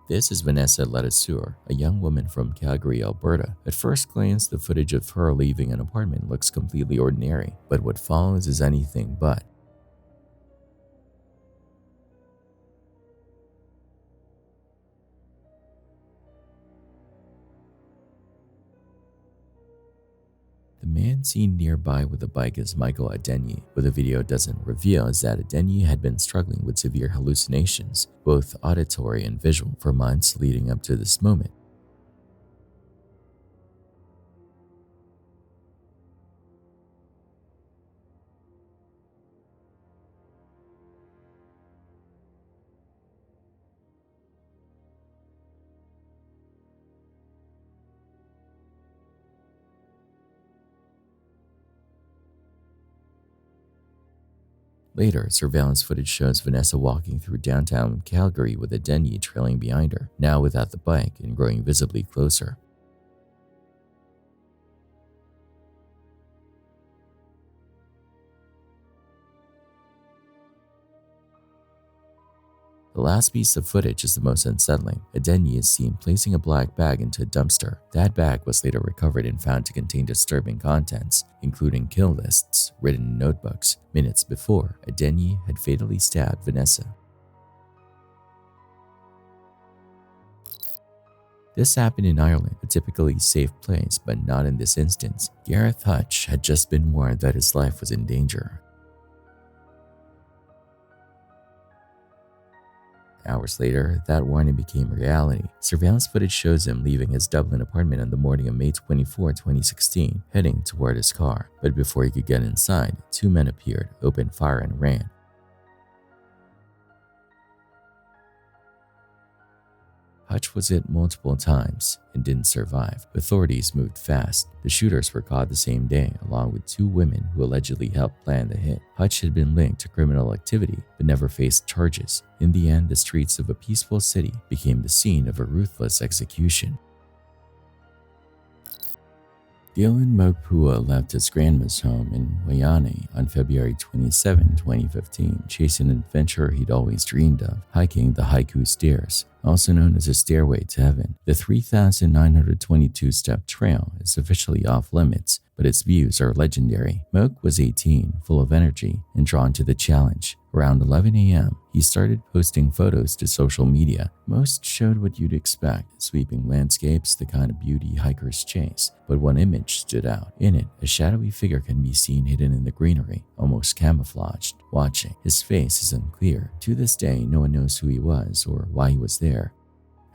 This is Vanessa Ledeseur, a young woman from Calgary, Alberta. At first glance, the footage of her leaving an apartment looks completely ordinary, but what follows is anything but. The man seen nearby with a bike is Michael Adenyi. What the video doesn't reveal is that Adenyi had been struggling with severe hallucinations, both auditory and visual, for months leading up to this moment. Later, surveillance footage shows Vanessa walking through downtown Calgary with Adenyi trailing behind her, now without the bike and growing visibly closer. The last piece of footage is the most unsettling. Adenyi is seen placing a black bag into a dumpster. That bag was later recovered and found to contain disturbing contents, including kill lists written in notebooks. Minutes before, Adenyi had fatally stabbed Vanessa. This happened in Ireland, a typically safe place, but not in this instance. Gareth Hutch had just been warned that his life was in danger. Hours later, that warning became reality. Surveillance footage shows him leaving his Dublin apartment on the morning of May 24, 2016, heading toward his car. But before he could get inside, two men appeared, opened fire, and ran. Hutch was hit multiple times and didn't survive. Authorities moved fast. The shooters were caught the same day, along with two women who allegedly helped plan the hit. Hutch had been linked to criminal activity, but never faced charges. In the end, the streets of a peaceful city became the scene of a ruthless execution. Dylan Mokpua left his grandma's home in Waianae on February 27, 2015, chasing an adventure he'd always dreamed of, hiking the Haiku Stairs, also known as a stairway to heaven. The 3,922-step trail is officially off limits, but its views are legendary. Moke was 18, full of energy, and drawn to the challenge. Around 11 a.m., he started posting photos to social media. Most showed what you'd expect, sweeping landscapes, the kind of beauty hikers chase. But one image stood out. In it, a shadowy figure can be seen hidden in the greenery, almost camouflaged, watching. His face is unclear. To this day, no one knows who he was or why he was there.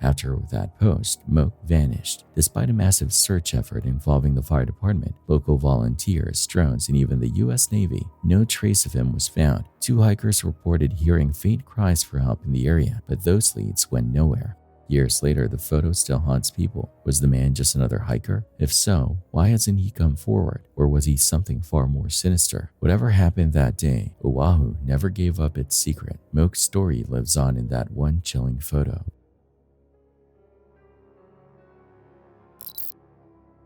After that post, Moke vanished. Despite a massive search effort involving the fire department, local volunteers, drones, and even the U.S. Navy, no trace of him was found. Two hikers reported hearing faint cries for help in the area, but those leads went nowhere. Years later, the photo still haunts people. Was the man just another hiker? If so, why hasn't he come forward? Or was he something far more sinister? Whatever happened that day, Oahu never gave up its secret. Moke's story lives on in that one chilling photo.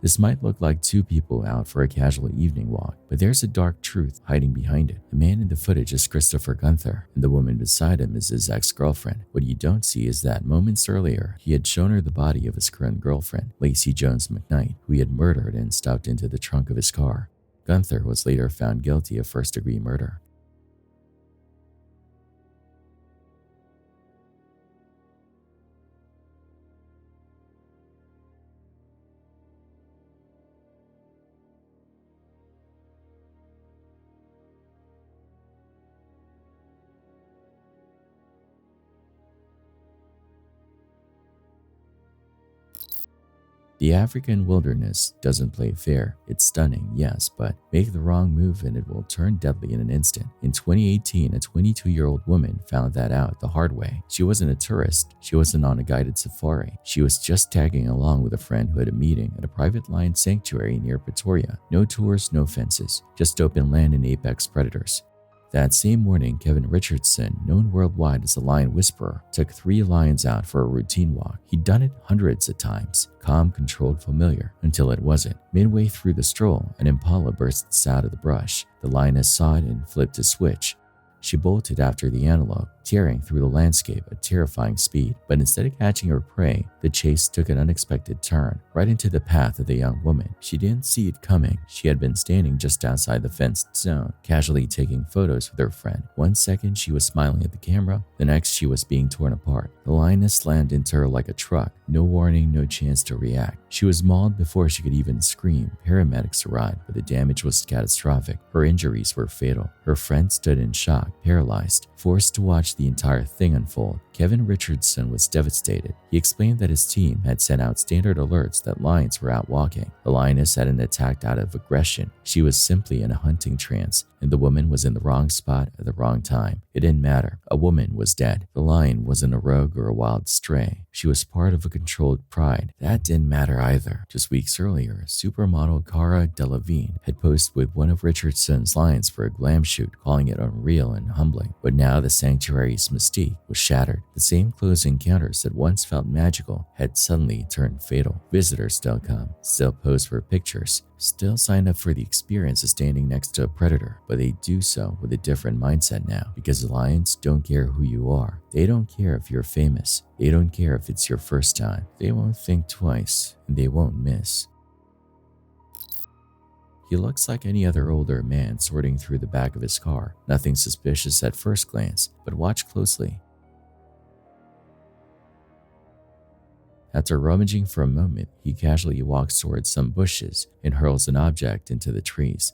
This might look like two people out for a casual evening walk, but there's a dark truth hiding behind it. The man in the footage is Christopher Gunther, and the woman beside him is his ex-girlfriend. What you don't see is that moments earlier, he had shown her the body of his current girlfriend, Lacey Jones McKnight, who he had murdered and stuffed into the trunk of his car. Gunther was later found guilty of first-degree murder. The African wilderness doesn't play fair. It's stunning, yes, but make the wrong move and it will turn deadly in an instant. In 2018, a 22-year-old woman found that out the hard way. She wasn't a tourist. She wasn't on a guided safari. She was just tagging along with a friend who had a meeting at a private lion sanctuary near Pretoria. No tours, no fences, just open land and apex predators. That same morning, Kevin Richardson, known worldwide as the Lion Whisperer, took 3 lions out for a routine walk. He'd done it hundreds of times, calm, controlled, familiar, until it wasn't. Midway through the stroll, an impala bursts out of the brush. The lioness saw it and flipped a switch. She bolted after the antelope, tearing through the landscape at terrifying speed. But instead of catching her prey, the chase took an unexpected turn, right into the path of the young woman. She didn't see it coming. She had been standing just outside the fenced zone, casually taking photos with her friend. One second she was smiling at the camera, the next she was being torn apart. The lioness slammed into her like a truck. No warning, no chance to react. She was mauled before she could even scream. Paramedics arrived, but the damage was catastrophic. Her injuries were fatal. Her friend stood in shock, paralyzed, forced to watch the entire thing unfold. Kevin Richardson was devastated. He explained that his team had sent out standard alerts that lions were out walking. The lioness hadn't attacked out of aggression. She was simply in a hunting trance, and the woman was in the wrong spot at the wrong time. It didn't matter. A woman was dead. The lion wasn't a rogue or a wild stray. She was part of a controlled pride. That didn't matter either. Just weeks earlier, supermodel Cara Delevingne had posed with one of Richardson's lions for a glam shoot, calling it unreal and humbling. But now the sanctuary's mystique was shattered. The same close encounters that once felt magical had suddenly turned fatal. Visitors still come, still pose for pictures, still sign up for the experience of standing next to a predator, but they do so with a different mindset now, because the lions don't care who you are. They don't care if you're famous. They don't care if it's your first time. They won't think twice, and they won't miss. He looks like any other older man sorting through the back of his car. Nothing suspicious at first glance, but watch closely. After rummaging for a moment, he casually walks towards some bushes and hurls an object into the trees.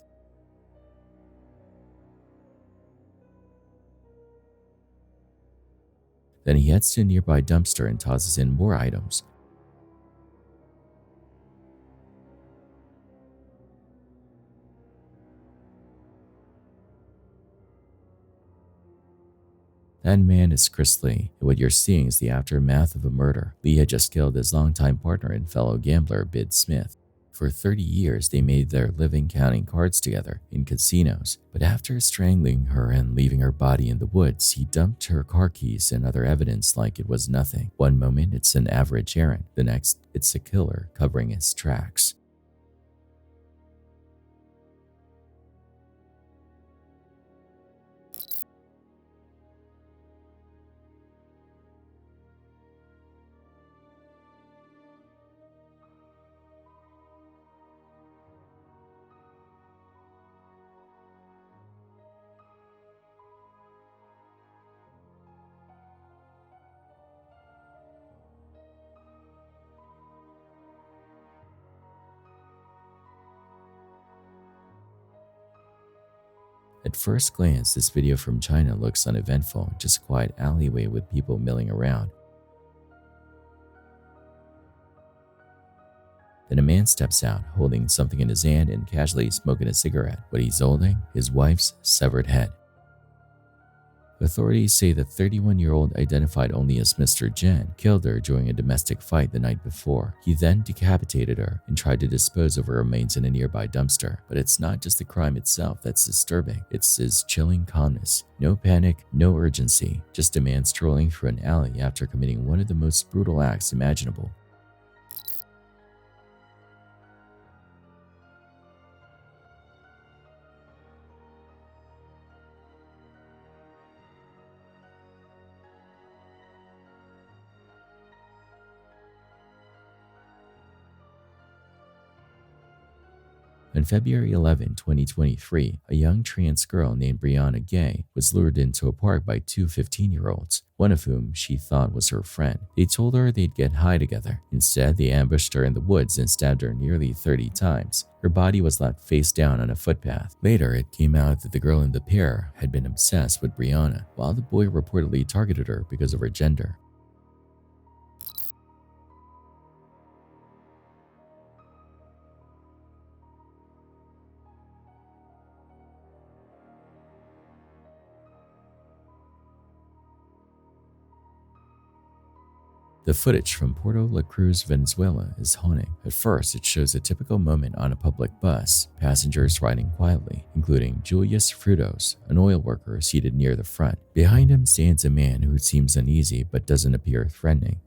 Then he heads to a nearby dumpster and tosses in more items. That man is Chris Lee, and what you're seeing is the aftermath of a murder. Lee had just killed his longtime partner and fellow gambler, Bid Smith. For 30 years, they made their living counting cards together in casinos. But after strangling her and leaving her body in the woods, he dumped her car keys and other evidence like it was nothing. One moment, it's an average errand. The next, it's a killer covering his tracks. At first glance, this video from China looks uneventful, just a quiet alleyway with people milling around. Then a man steps out, holding something in his hand and casually smoking a cigarette. What he's holding? His wife's severed head. Authorities say the 31-year-old, identified only as Mr. Jen, killed her during a domestic fight the night before. He then decapitated her and tried to dispose of her remains in a nearby dumpster. But it's not just the crime itself that's disturbing, it's his chilling calmness. No panic, no urgency, just a man strolling through an alley after committing one of the most brutal acts imaginable. On February 11, 2023, a young trans girl named Brianna Gay was lured into a park by two 15-year-olds, one of whom she thought was her friend. They told her they'd get high together. Instead, they ambushed her in the woods and stabbed her nearly 30 times. Her body was left face down on a footpath. Later, it came out that the girl in the pair had been obsessed with Brianna, while the boy reportedly targeted her because of her gender. The footage from Puerto La Cruz, Venezuela is haunting. At first, it shows a typical moment on a public bus, passengers riding quietly, including Julius Frutos, an oil worker seated near the front. Behind him stands a man who seems uneasy but doesn't appear threatening.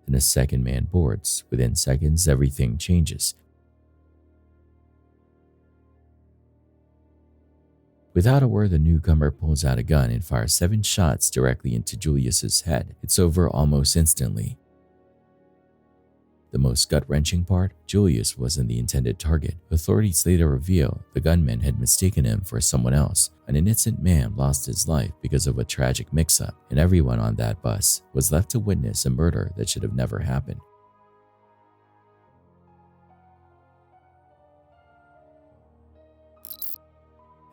Then a second man boards. Within seconds, everything changes. Without a word, the newcomer pulls out a gun and fires 7 shots directly into Julius's head. It's over almost instantly. The most gut-wrenching part, Julius wasn't the intended target. Authorities later reveal the gunman had mistaken him for someone else. An innocent man lost his life because of a tragic mix-up, and everyone on that bus was left to witness a murder that should have never happened.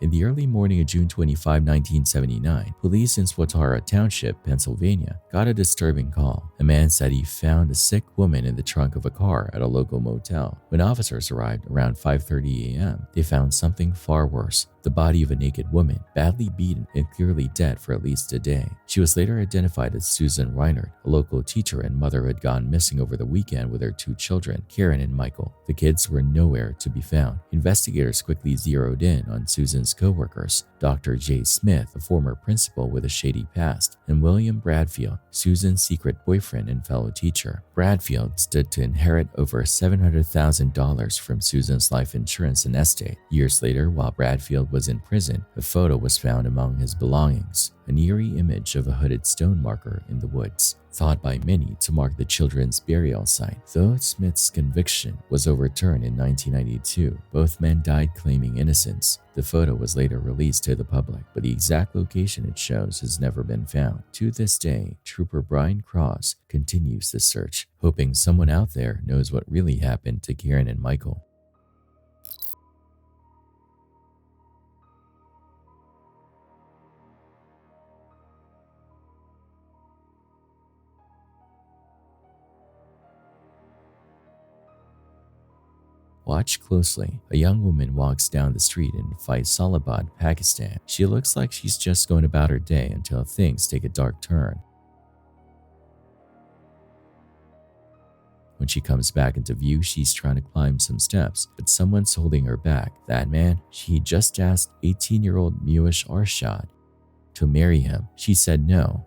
In the early morning of June 25, 1979, police in Swatara Township, Pennsylvania, got a disturbing call. A man said he found a sick woman in the trunk of a car at a local motel. When officers arrived around 5:30 a.m., they found something far worse: the body of a naked woman, badly beaten and clearly dead for at least a day. She was later identified as Susan Reinert, a local teacher and mother who had gone missing over the weekend with her 2 children, Karen and Michael. The kids were nowhere to be found. Investigators quickly zeroed in on Susan's co-workers, Dr. J. Smith, a former principal with a shady past, and William Bradfield, Susan's secret boyfriend and fellow teacher. Bradfield stood to inherit over $700,000 from Susan's life insurance and estate. Years later, while Bradfield was in prison, a photo was found among his belongings, an eerie image of a hooded stone marker in the woods, thought by many to mark the children's burial site. Though Smith's conviction was overturned in 1992, both men died claiming innocence. The photo was later released to the public, but the exact location it shows has never been found. To this day, Trooper Brian Cross continues the search, hoping someone out there knows what really happened to Karen and Michael. Watch closely. A young woman walks down the street in Faisalabad, Pakistan. She looks like she's just going about her day until things take a dark turn. When she comes back into view, she's trying to climb some steps, but someone's holding her back. That man, she just asked 18-year-old MYUU Arshad to marry him. She said no.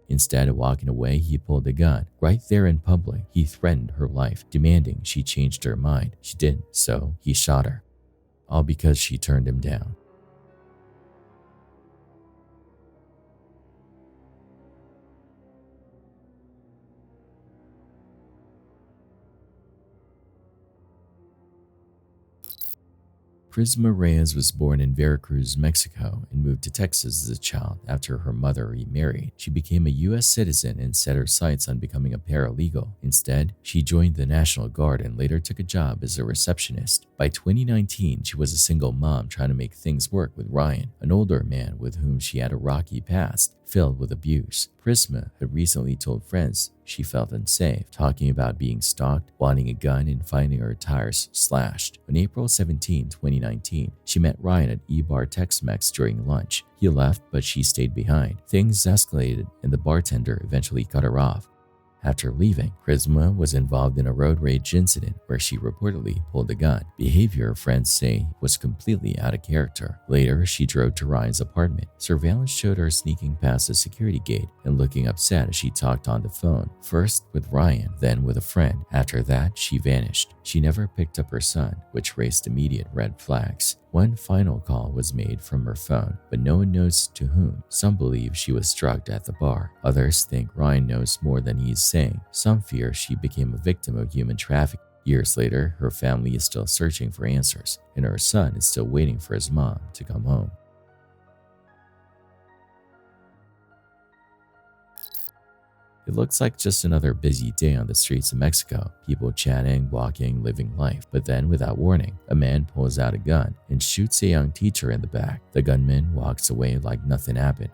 Instead of walking away, he pulled a gun. Right there in public, he threatened her life, demanding she changed her mind. She didn't, so he shot her. All because she turned him down. Prisma Reyes was born in Veracruz, Mexico, and moved to Texas as a child after her mother remarried. She became a U.S. citizen and set her sights on becoming a paralegal. Instead, she joined the National Guard and later took a job as a receptionist. By 2019, she was a single mom trying to make things work with Ryan, an older man with whom she had a rocky past, filled with abuse. Prisma had recently told friends she felt unsafe, talking about being stalked, wanting a gun, and finding her tires slashed. On April 17, 2019, she met Ryan at E-Bar Tex-Mex during lunch. He left, but she stayed behind. Things escalated, and the bartender eventually cut her off. After leaving, Prisma was involved in a road rage incident where she reportedly pulled a gun. Behavior friends say was completely out of character. Later, she drove to Ryan's apartment. Surveillance showed her sneaking past the security gate and looking upset as she talked on the phone, first with Ryan, then with a friend. After that, she vanished. She never picked up her son, which raised immediate red flags. One final call was made from her phone, but no one knows to whom. Some believe she was drugged at the bar. Others think Ryan knows more than he is saying. Some fear she became a victim of human trafficking. Years later, her family is still searching for answers, and her son is still waiting for his mom to come home. It looks like just another busy day on the streets of Mexico, people chatting, walking, living life. But then, without warning, a man pulls out a gun and shoots a young teacher in the back. The gunman walks away like nothing happened.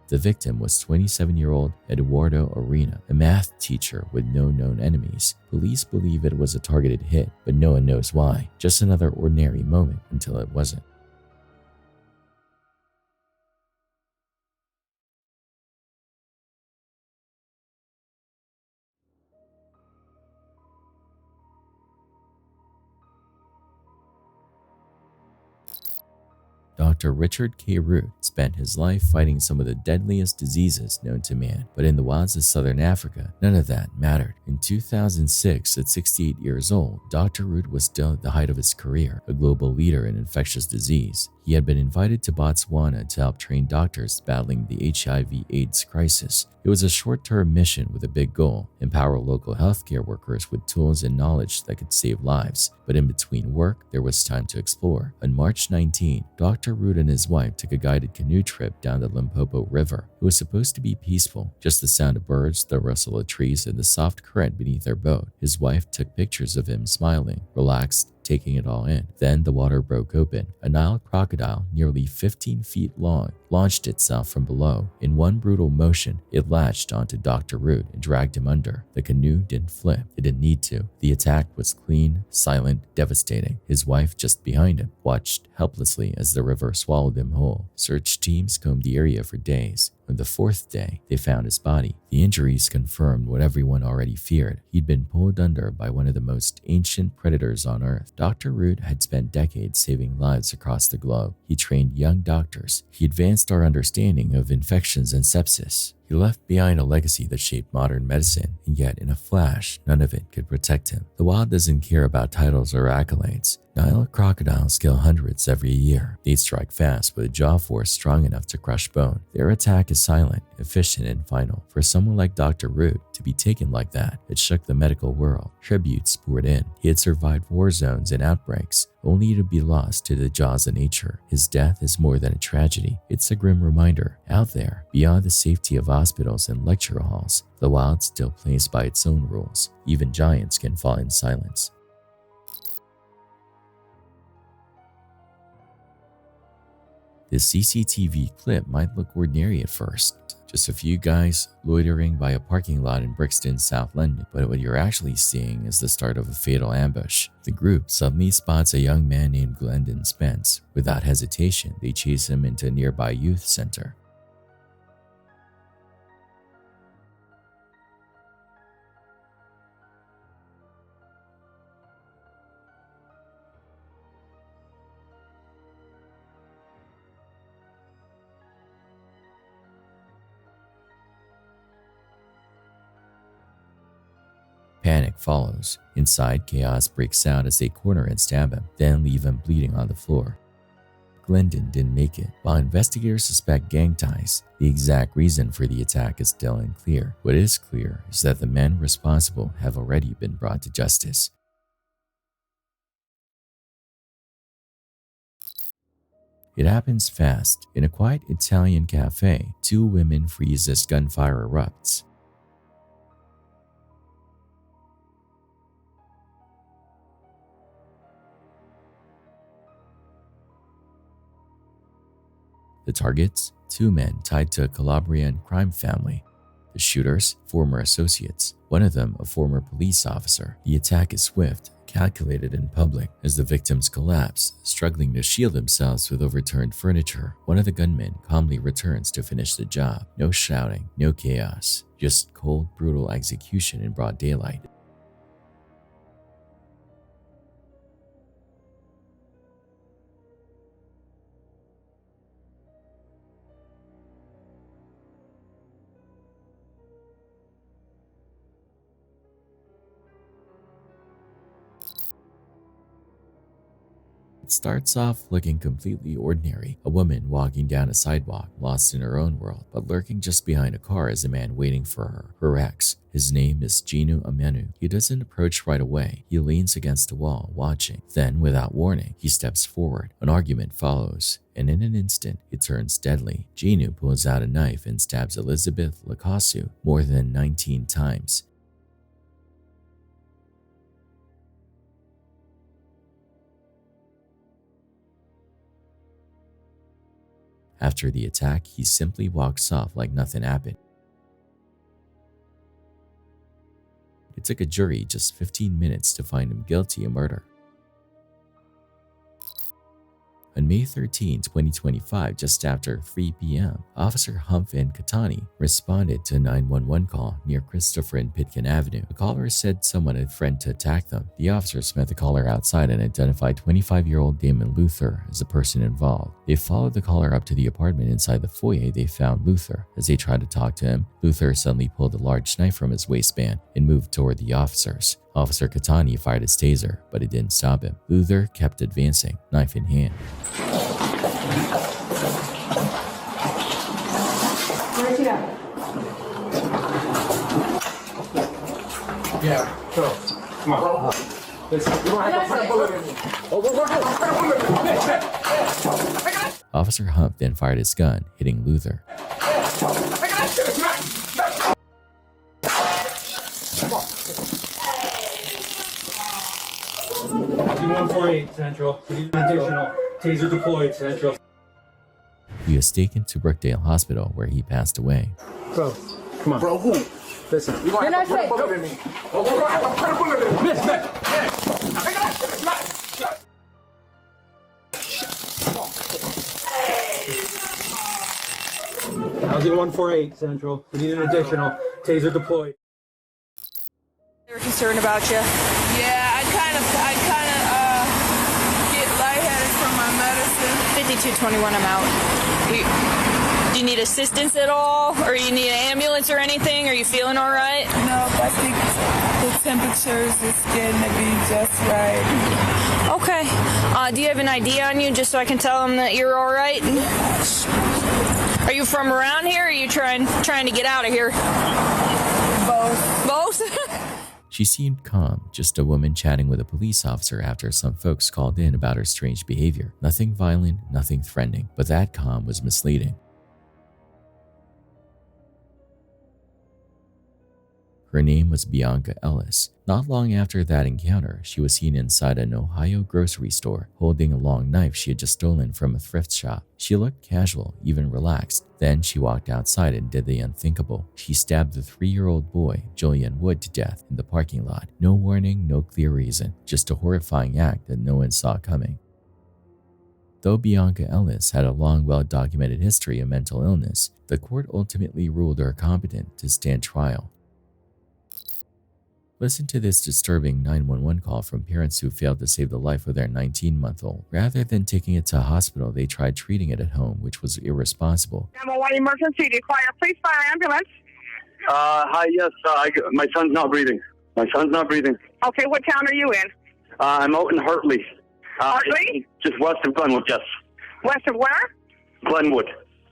The victim was 27-year-old Eduardo Arena, a math teacher with no known enemies. Police believe it was a targeted hit, but no one knows why. Just another ordinary moment until it wasn't. Dr. Richard K. Root spent his life fighting some of the deadliest diseases known to man, but in the wilds of southern Africa, none of that mattered. In 2006, at 68 years old, Dr. Root was still at the height of his career, a global leader in infectious disease. He had been invited to Botswana to help train doctors battling the HIV/AIDS crisis. It was a short-term mission with a big goal: empower local healthcare workers with tools and knowledge that could save lives. But in between work, there was time to explore. On March 19, Dr. Root and his wife took a guided canoe trip down the Limpopo River. It was supposed to be peaceful, just the sound of birds, the rustle of trees, and the soft current beneath their boat. His wife took pictures of him smiling, relaxed, taking it all in. Then the water broke open. A Nile crocodile, nearly 15 feet long, launched itself from below. In one brutal motion, it latched onto Dr. Root and dragged him under. The canoe didn't flip. It didn't need to. The attack was clean, silent, devastating. His wife, just behind him, watched helplessly as the river swallowed him whole. Search teams combed the area for days. On the fourth day, they found his body. The injuries confirmed what everyone already feared. He'd been pulled under by one of the most ancient predators on Earth. Dr. Root had spent decades saving lives across the globe. He trained young doctors. He advanced our understanding of infections and sepsis. He left behind a legacy that shaped modern medicine, and yet in a flash, none of it could protect him. The wild doesn't care about titles or accolades. Nile crocodiles kill hundreds every year. They strike fast with a jaw force strong enough to crush bone. Their attack is silent, efficient, and final. For someone like Dr. Root to be taken like that, it shook the medical world. Tributes poured in. He had survived war zones and outbreaks, only to be lost to the jaws of nature. His death is more than a tragedy. It's a grim reminder. Out there, beyond the safety of hospitals and lecture halls, the wild still plays by its own rules. Even giants can fall in silence. This CCTV clip might look ordinary at first. Just a few guys loitering by a parking lot in Brixton, South London. But what you're actually seeing is the start of a fatal ambush. The group suddenly spots a young man named Glendon Spence. Without hesitation, they chase him into a nearby youth center. Panic follows. Inside, chaos breaks out as they corner and stab him, then leave him bleeding on the floor. Glendon didn't make it. While investigators suspect gang ties, the exact reason for the attack is still unclear. What is clear is that the men responsible have already been brought to justice. It happens fast. In a quiet Italian cafe, two women freeze as gunfire erupts. The targets? Two men tied to a Calabrian crime family. The shooters? Former associates. One of them a former police officer. The attack is swift, calculated in public. As the victims collapse, struggling to shield themselves with overturned furniture, one of the gunmen calmly returns to finish the job. No shouting, no chaos, just cold, brutal execution in broad daylight. It starts off looking completely ordinary. A woman walking down a sidewalk, lost in her own world, but lurking just behind a car is a man waiting for her ex. His name is Ginu Amenu. He doesn't approach right away. He leans against a wall, watching. Then, without warning, he steps forward. An argument follows, and in an instant, it turns deadly. Ginu pulls out a knife and stabs Elizabeth Lakasu more than 19 times. After the attack, he simply walks off like nothing happened. It took a jury just 15 minutes to find him guilty of murder. On May 13, 2025, just after 3 p.m., Officer Humphrey Katani responded to a 911 call near Christopher and Pitkin Avenue. The caller said someone had threatened to attack them. The officers met the caller outside and identified 25-year-old Damon Luther as the person involved. They followed the caller up to the apartment. Inside the foyer, they found Luther. As they tried to talk to him, Luther suddenly pulled a large knife from his waistband and moved toward the officers. Officer Katani fired his taser, but it didn't stop him. Luther kept advancing, knife in hand. Where's he at? Yeah, go. Come on. Listen, you don't have to put a bullet in me. Officer Hump then fired his gun, hitting Luther. D148 Central. We need an additional. Taser deployed, Central. He was taken to Brookdale Hospital, where he passed away. Bro, come on. Bro, who? Listen, you don't have to put a bullet in me. Put a bullet in me. Miss. Housing 148 Central. We need an additional. Taser deployed. They're concerned about you. Yeah, I kind of get lightheaded from my medicine. 5221, I'm out. Do you need assistance at all? Or you need an ambulance or anything? Are you feeling all right? No, I think the temperatures is getting to be just right. Okay. Do you have an ID on you just so I can tell them that you're all right? Are you from around here or are you trying to get out of here? Both? She seemed calm, just a woman chatting with a police officer after some folks called in about her strange behavior. Nothing violent, nothing threatening, but that calm was misleading. Her name was Bianca Ellis. Not long after that encounter, she was seen inside an Ohio grocery store, holding a long knife she had just stolen from a thrift shop. She looked casual, even relaxed. Then she walked outside and did the unthinkable. She stabbed the 3-year-old boy, Julian Wood, to death in the parking lot. No warning, no clear reason, just a horrifying act that no one saw coming. Though Bianca Ellis had a long, well-documented history of mental illness, the court ultimately ruled her competent to stand trial. Listen to this disturbing 911 call from parents who failed to save the life of their 19-month-old. Rather than taking it to a hospital, they tried treating it at home, which was irresponsible. 911 emergency. Require police fire ambulance. Hi, yes. My son's not breathing. Okay, what town are you in? I'm out in Hartley. Hartley? Just west of Glenwood, yes. West of where? Glenwood.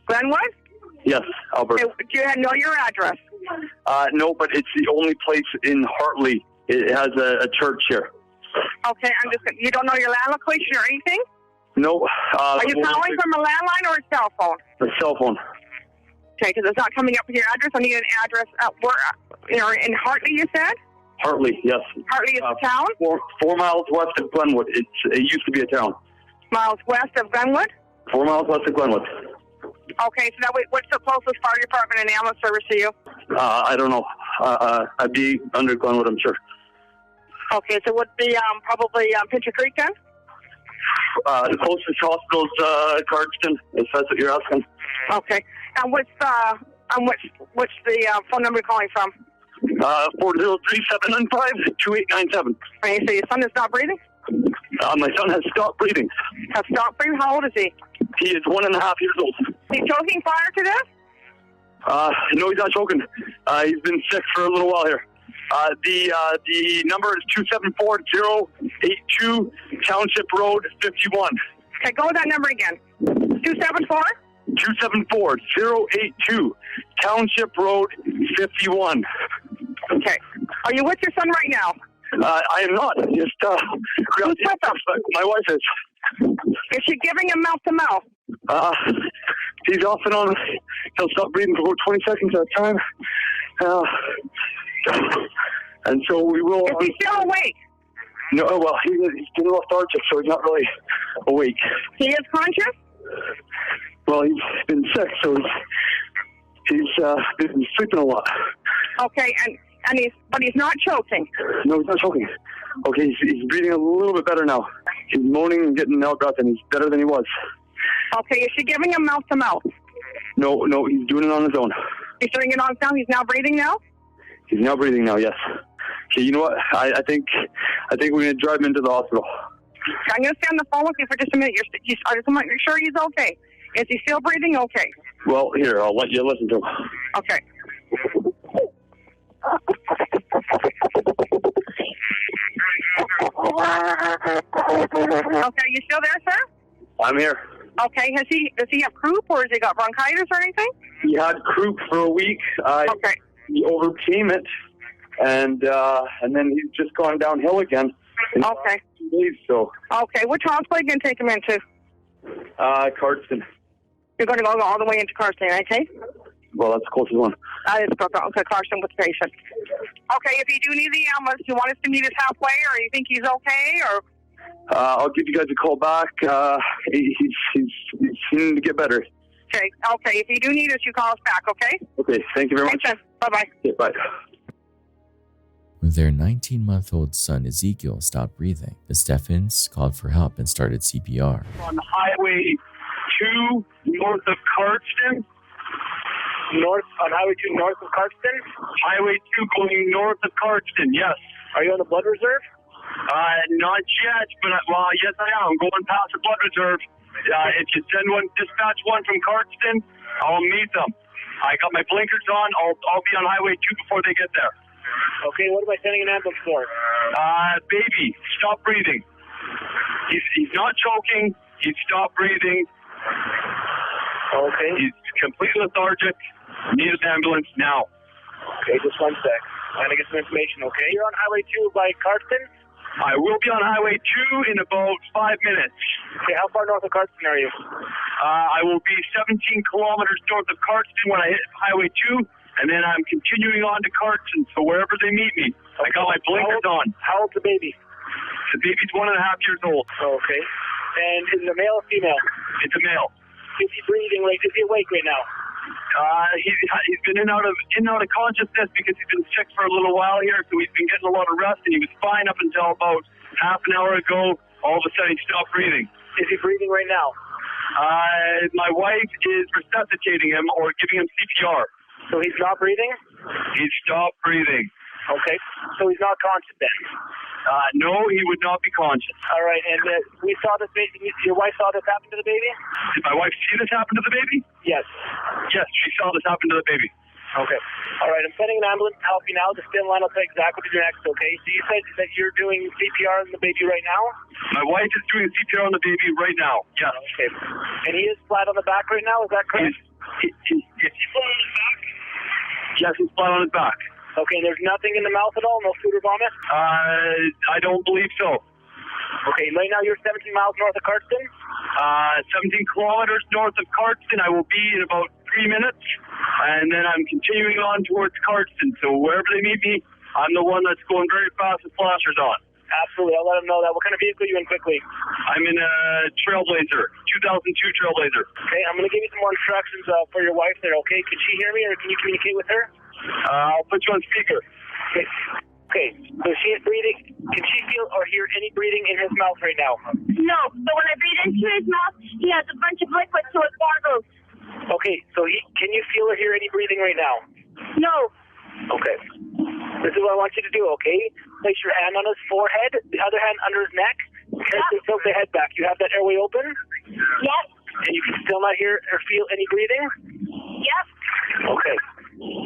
Glenwood? Yes, Alberta. Okay, do you know your address? No, but it's the only place in Hartley. It has a church here. Okay, you don't know your land location or anything? No. Are you calling from a landline or a cell phone? A cell phone. Okay, because it's not coming up with your address. I need an address in Hartley, you said? Hartley, yes. Hartley is a town? 4 miles west of Glenwood. It used to be a town. Miles west of Glenwood? 4 miles west of Glenwood. Okay, so now what's the closest fire department and ambulance service to you? I don't know. I'd be under Glenwood, I'm sure. Okay, so would be probably Pincher Creek then? The closest hospital's Cardston, if that's what you're asking. Okay, and what's the phone number you're calling from? 403-795-2897. Okay, so your son is not breathing? My son has stopped breathing. Has stopped breathing? How old is he? He is 1.5 years old. He's choking prior to this? No, he's not choking. He's been sick for a little while here. The number is 274-082 Township Road 51. Okay, go with that number again. 274? 274-082 Township Road 51. Okay. Are you with your son right now? I am not. Just Who's with him? My wife is. Is she giving him mouth to mouth? He's off and on. He'll stop breathing for about 20 seconds at a time. And so we will. Is he still awake? No, well, he's getting lethargic, so he's not really awake. He is conscious? Well, he's been sick, so he's been sleeping a lot. Okay, but he's not choking. No, he's not choking. Okay, he's breathing a little bit better now. He's moaning and getting out breath, and he's better than he was. Okay, is she giving him mouth to mouth? No, he's doing it on his own. He's doing it on his own. He's now breathing now? He's now breathing now, yes. Okay, you know what? I think we're going to drive him into the hospital. I'm going to stay on the phone with you for just a minute. I just want to make sure he's okay. Is he still breathing okay? Well, here, I'll let you listen to him. Okay. Okay, you still there, sir? I'm here. Okay, does he have croup or has he got bronchitis or anything? He had croup for a week. He overcame it, and then he's just gone downhill again. Okay. 2 days, so. Okay, which hospital are you going to take him into? Cardston. You're going to go all the way into Cardston, okay? Well, that's the closest one. That is perfect. Okay, Cardston with the patient. Okay, if you do need the ambulance, do you want us to meet us halfway, or you think he's okay, or? I'll give you guys a call back. He's seeming to get better. Okay. If you do need us, you call us back, okay? Okay, thank you very much. Thanks, bye-bye. Okay, bye. When their 19-month-old son Ezekiel stopped breathing, the Steffens called for help and started CPR. On Highway 2 north of Cardston. On Highway 2 north of Cardston? Highway 2 going north of Cardston, yes. Are you on the blood reserve? Not yet, but yes I am. I'm going past the blood reserve. If you dispatch one from Cardston, I'll meet them. I got my blinkers on. I'll be on Highway 2 before they get there. Okay, what am I sending an ambulance for? Baby, stop breathing. He's not choking. He's stopped breathing. Okay. He's completely lethargic. Need an ambulance now. Okay, just 1 sec. I'm going to get some information, okay? You're on Highway 2 by Cardston? I will be on Highway 2 in about 5 minutes. Okay, how far north of Cardston are you? I will be 17 kilometers north of Cardston when I hit Highway 2, and then I'm continuing on to Cardston, so wherever they meet me. Okay. I got my blinkers on. How old's the baby? The baby's 1.5 years old. Okay. And is it a male or female? It's a male. Is he breathing? Is he awake right now? He's been in and out of consciousness because he's been sick for a little while here, so he's been getting a lot of rest, and he was fine up until about half an hour ago. All of a sudden, he stopped breathing. Is he breathing right now? My wife is resuscitating him or giving him CPR. So he's not breathing? He stopped breathing. Okay. So he's not conscious then? No, he would not be conscious. All right, and we saw this baby. Your wife saw this happen to the baby? Did my wife see this happen to the baby? Yes. Yes, she saw this happen to the baby. Okay. All right, I'm sending an ambulance to help you now. Just stay in line. I'll tell you exactly what to do next, okay? So you said that you're doing CPR on the baby right now? My wife is doing CPR on the baby right now, yes. Okay. And he is flat on the back right now, is that correct? Is he flat on his back? Yes, he's flat on his back. Okay, there's nothing in the mouth at all? No food or vomit? I don't believe so. Okay, right now you're 17 miles north of Cardston? 17 kilometers north of Cardston. I will be in about 3 minutes, and then I'm continuing on towards Cardston. So wherever they meet me, I'm the one that's going very fast with flashers on. Absolutely, I'll let them know that. What kind of vehicle are you in quickly? I'm in a Trailblazer, 2002 Trailblazer. Okay, I'm going to give you some more instructions for your wife there, okay? Can she hear me, or can you communicate with her? I'll put you on speaker. Okay, so she is breathing. Can she feel or hear any breathing in his mouth right now? No, but when I breathe into his mouth, he has a bunch of liquid, so it gargles. Okay, so can you feel or hear any breathing right now? No. Okay. This is what I want you to do, okay? Place your hand on his forehead, the other hand under his neck, and tilt the head back. You have that airway open? Yes. And you can still not hear or feel any breathing? Yes. Okay.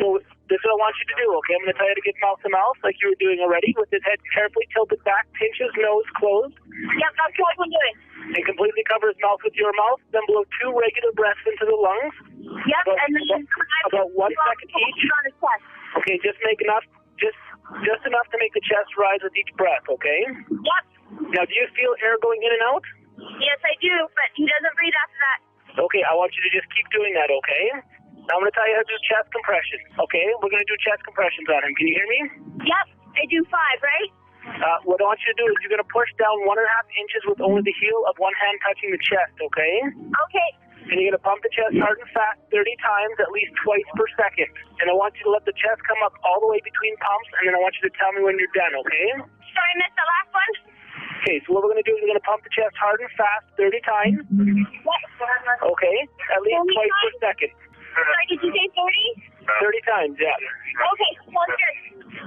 So This is what I want you to do, okay? I'm going to tell you to get mouth to mouth like you were doing already, with his head carefully tilted back, pinch his nose closed. Yep, that's what I'm doing. And completely cover his mouth with your mouth. Then blow 2 regular breaths into the lungs. Yep, and then about 1 second each. on his chest. Okay, just make enough, just enough to make the chest rise with each breath, okay? Yep. Now, do you feel air going in and out? Yes, I do, but he doesn't breathe after that. Okay, I want you to just keep doing that, okay? Now I'm going to tell you how to do chest compressions, okay? We're going to do chest compressions on him. Can you hear me? Yep, I do 5, right? What I want you to do is you're going to push down 1.5 inches with only the heel of one hand touching the chest, okay? Okay. And you're going to pump the chest hard and fast 30 times, at least twice per second. And I want you to let the chest come up all the way between pumps, and then I want you to tell me when you're done, okay? So I missed the last one? Okay, so what we're going to do is we're going to pump the chest hard and fast 30 times. What? Okay, at least twice per second. Sorry, did you say 30? 30 times, yeah. Okay, well, here.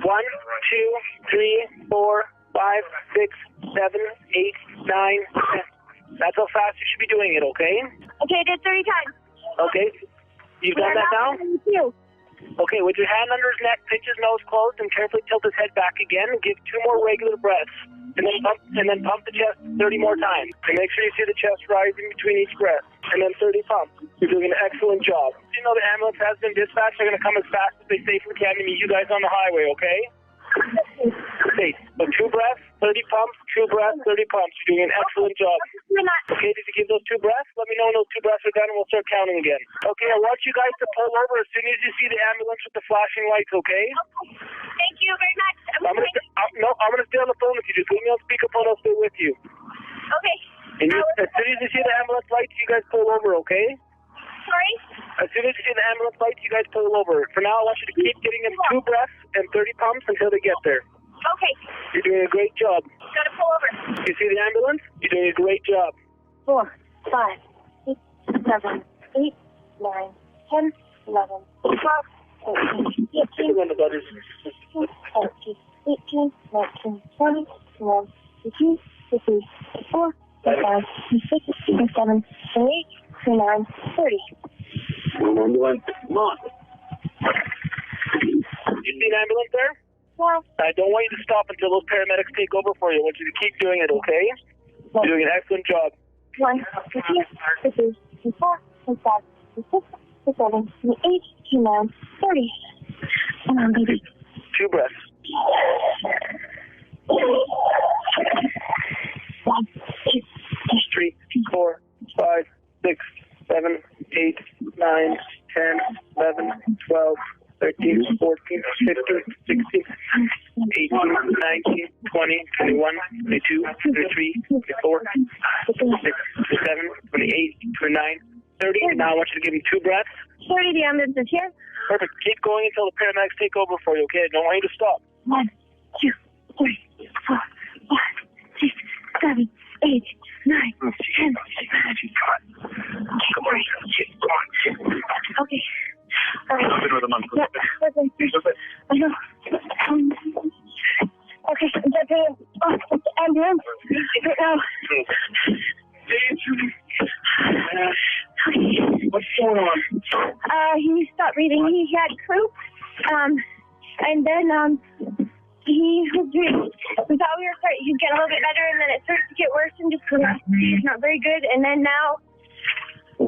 1, 2, 3, 4, 5, 6, 7, 8, 9, 10. That's how fast you should be doing it, okay? Okay, I did 30 times. Okay. You've done that now? Okay, with your hand under his neck, pinch his nose closed, and carefully tilt his head back again. Give 2 more regular breaths. And then pump the chest 30 more times. And make sure you see the chest rising between each breath. And then 30 pumps. You're doing an excellent job. You know the ambulance has been dispatched. They're going to come as fast as they safely can to meet you guys on the highway, okay? Okay, so 2 breaths, 30 pumps, 2 breaths, 30 pumps. You're doing an excellent job. Okay, did you give those 2 breaths? Let me know when those 2 breaths are done and we'll start counting again. Okay, I want you guys to pull over as soon as you see the ambulance with the flashing lights, okay? Thank you very much. I'm gonna stay on the phone with you. Just leave me on speakerphone, I'll stay with you. Okay. And as soon as you see the ambulance lights, you guys pull over, okay? Sorry? As soon as you see the ambulance lights, you guys pull over. For now, I want you to keep getting them 2 breaths and 30 pumps until they get there. Okay. You're doing a great job. Gotta pull over. You see the ambulance? You're doing a great job. 4, 5, 6, 7, 8, 9, 10, 11, 12, 13, 18, 18, 19, 20, 21, 22, 23, 24, 25, 26, 27, 28, 29, 30. Ambulance, come on. You see an ambulance there? Yeah. I don't want you to stop until those paramedics take over for you. I want you to keep doing it, okay? You're doing an excellent job. 1, 2, 3, 4, 5, 6, 7, 8, 9, 30. Come on, baby. 2 breaths. 1, 2, 3, 4, 5, 6, 7, 8, 9, 10, 11, 12, 13, 14, 15, 16, 18, 19, 20, 21, 22, 23, 24, 26, 27, 28, 29, 30. Now I want you to give me 2 breaths. 30, the ambulance is here. Perfect. Keep going until the paramedics take over for you, okay? I don't want you to stop. 1, 2, 3, 4, 5, 6, 7, 8, 9, 10. Come on. Okay. All right. Yeah, listen. I know. Okay, I'm jumping off the ambulance right now. What's going on? He stopped breathing. He had croup. And then he was doing. We thought we were starting. He's getting a little bit better, and then it started to get worse and just not very good. And then now,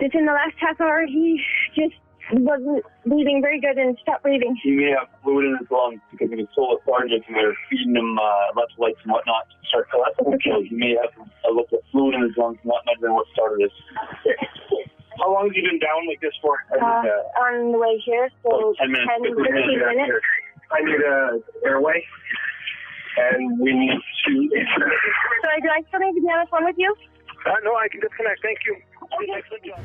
just in the last half hour, he just wasn't breathing very good and stopped breathing. He may have fluid in his lungs because he was so lethargic and they're feeding him electrolytes and whatnot to start cholesterol. So he may have a little bit of fluid in his lungs and that might have been what started this. How long have you been down like this for? On the way here, so 10 minutes, 10, 15 minutes. I need an airway, and we need to... So do I still need to be on the phone with you? No, I can disconnect. Thank you.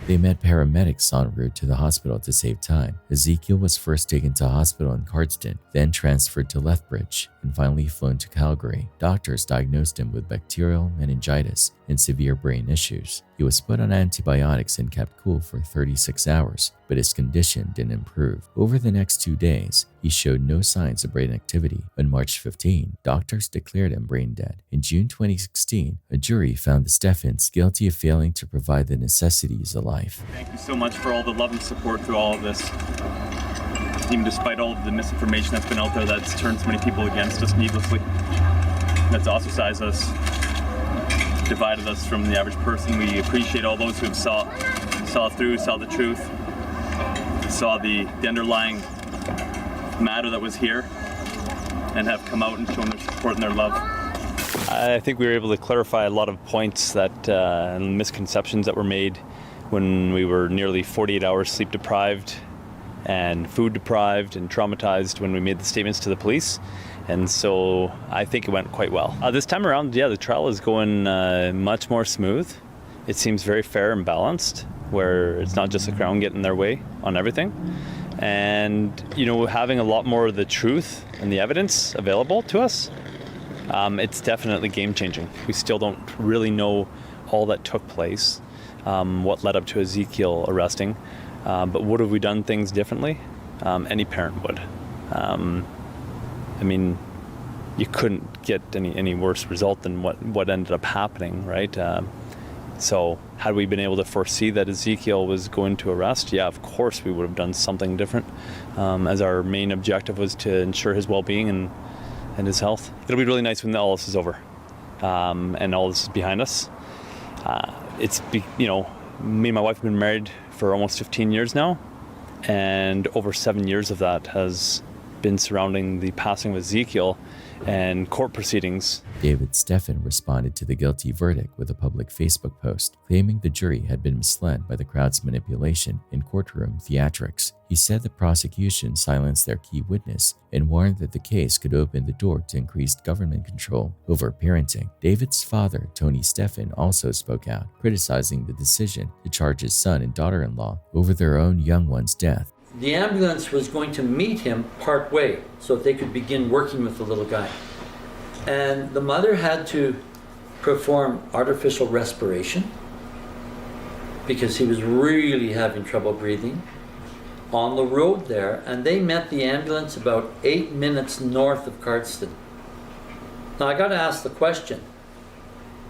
They met paramedics en route to the hospital to save time. Ezekiel was first taken to a hospital in Cardston, then transferred to Lethbridge, and finally flown to Calgary. Doctors diagnosed him with bacterial meningitis and severe brain issues. He was put on antibiotics and kept cool for 36 hours, but his condition didn't improve. Over the next 2 days, he showed no signs of brain activity. On March 15, doctors declared him brain dead. In June 2016, a jury found the Steffens guilty of failing to provide the necessities of life. Thank you so much for all the love and support through all of this. Even despite all of the misinformation that's been out there that's turned so many people against us needlessly, that's ostracized us, divided us from the average person. We appreciate all those who have saw the truth, saw the underlying matter that was here, and have come out and shown their support and their love. I think we were able to clarify a lot of points that and misconceptions that were made when we were nearly 48 hours sleep deprived and food deprived and traumatized when we made the statements to the police. And so I think it went quite well. This time around, the trial is going much more smooth. It seems very fair and balanced, where it's not just the Crown getting their way on everything. And, having a lot more of the truth and the evidence available to us, it's definitely game-changing. We still don't really know all that took place, what led up to Ezekiel arresting. But would have we done things differently? Any parent would. You couldn't get any worse result than what ended up happening, right? So had we been able to foresee that Ezekiel was going to arrest, yeah, of course we would have done something different, as our main objective was to ensure his well-being and his health. It'll be really nice when all this is over, and all this is behind us. Me and my wife have been married for almost 15 years now, and over 7 years of that has been surrounding the passing of Ezekiel and court proceedings. David Steffen responded to the guilty verdict with a public Facebook post, claiming the jury had been misled by the crowd's manipulation and courtroom theatrics. He said the prosecution silenced their key witness and warned that the case could open the door to increased government control over parenting. David's father, Tony Steffen, also spoke out, criticizing the decision to charge his son and daughter-in-law over their own young one's death. The ambulance was going to meet him part way so that they could begin working with the little guy. And the mother had to perform artificial respiration because he was really having trouble breathing on the road there. And they met the ambulance about 8 minutes north of Cardston. Now I got to ask the question,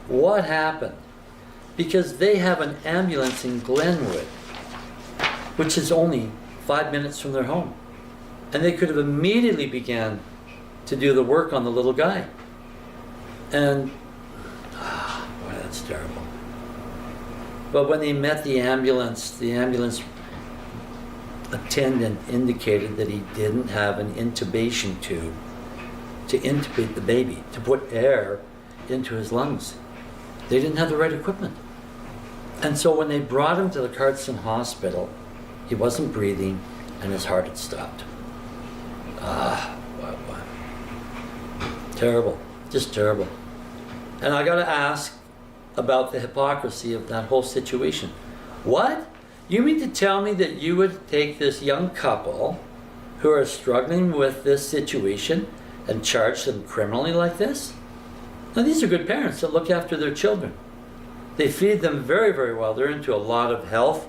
what happened? Because they have an ambulance in Glenwood, which is only 5 minutes from their home. And they could have immediately began to do the work on the little guy. And, boy, that's terrible. But when they met the ambulance attendant indicated that he didn't have an intubation tube to intubate the baby, to put air into his lungs. They didn't have the right equipment. And so when they brought him to the Cardston Hospital, he wasn't breathing, and his heart had stopped. Wow. Terrible, just terrible. And I gotta ask about the hypocrisy of that whole situation. What? You mean to tell me that you would take this young couple who are struggling with this situation and charge them criminally like this? Now these are good parents that look after their children. They feed them very, very well. They're into a lot of health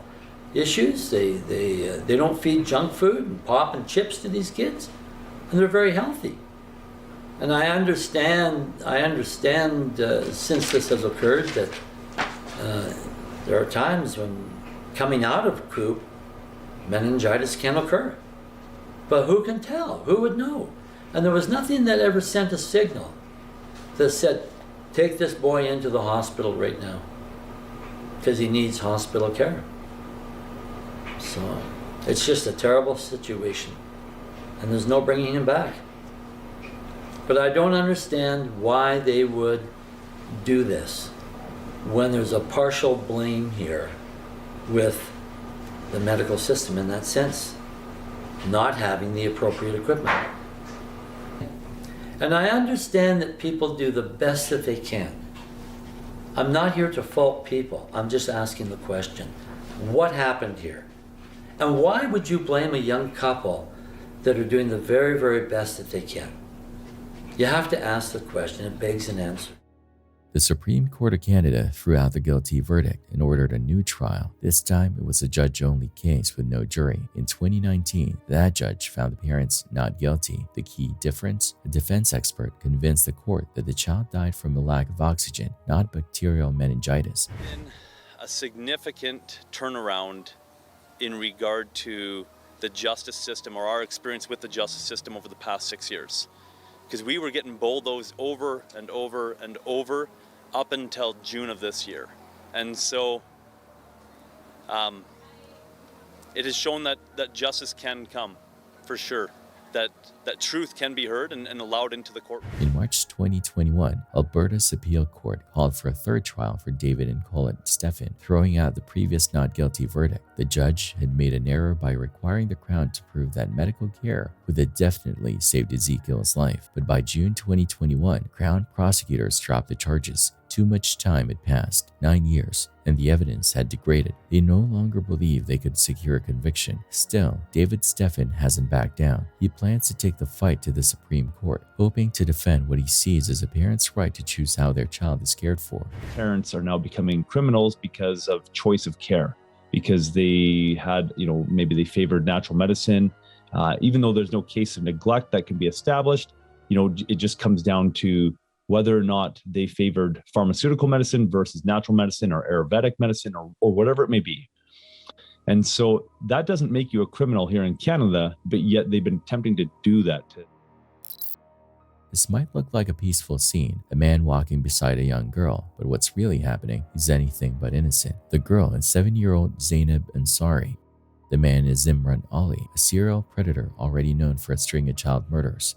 issues. They don't feed junk food and pop and chips to these kids, and they're very healthy. And I understand since this has occurred that there are times when coming out of croup, meningitis can occur. But who can tell? Who would know? And there was nothing that ever sent a signal that said, take this boy into the hospital right now, because he needs hospital care. So it's just a terrible situation, and there's no bringing him back. But I don't understand why they would do this when there's a partial blame here with the medical system in that sense, not having the appropriate equipment. And I understand that people do the best that they can. I'm not here to fault people. I'm just asking the question, what happened here? And why would you blame a young couple that are doing the very, very best that they can? You have to ask the question. It begs an answer. The Supreme Court of Canada threw out the guilty verdict and ordered a new trial. This time, it was a judge-only case with no jury. In 2019, that judge found the parents not guilty. The key difference? A defense expert convinced the court that the child died from a lack of oxygen, not bacterial meningitis. Been a significant turnaround in regard to the justice system, or our experience with the justice system over the past 6 years. Because we were getting bulldozed over and over and over up until June of this year. And so it has shown that justice can come, for sure. That truth can be heard and allowed into the court. In March 2021, Alberta's appeal court called for a third trial for David and Colette Stephan, throwing out the previous not guilty verdict. The judge had made an error by requiring the Crown to prove that medical care would have definitely saved Ezekiel's life. But by June 2021, Crown prosecutors dropped the charges. Too much time had passed, 9 years, and the evidence had degraded. They no longer believed they could secure a conviction. Still, David Stephan hasn't backed down. He plans to take the fight to the Supreme Court, hoping to defend what he sees as a parent's right to choose how their child is cared for. Parents are now becoming criminals because of choice of care, because they had, maybe they favored natural medicine. Even though there's no case of neglect that can be established, it just comes down to whether or not they favored pharmaceutical medicine versus natural medicine or Ayurvedic medicine or whatever it may be. And so that doesn't make you a criminal here in Canada, but yet they've been attempting to do that. This might look like a peaceful scene, a man walking beside a young girl, but what's really happening is anything but innocent. The girl is 7-year-old Zainab Ansari. The man is Imran Ali, a serial predator already known for a string of child murders.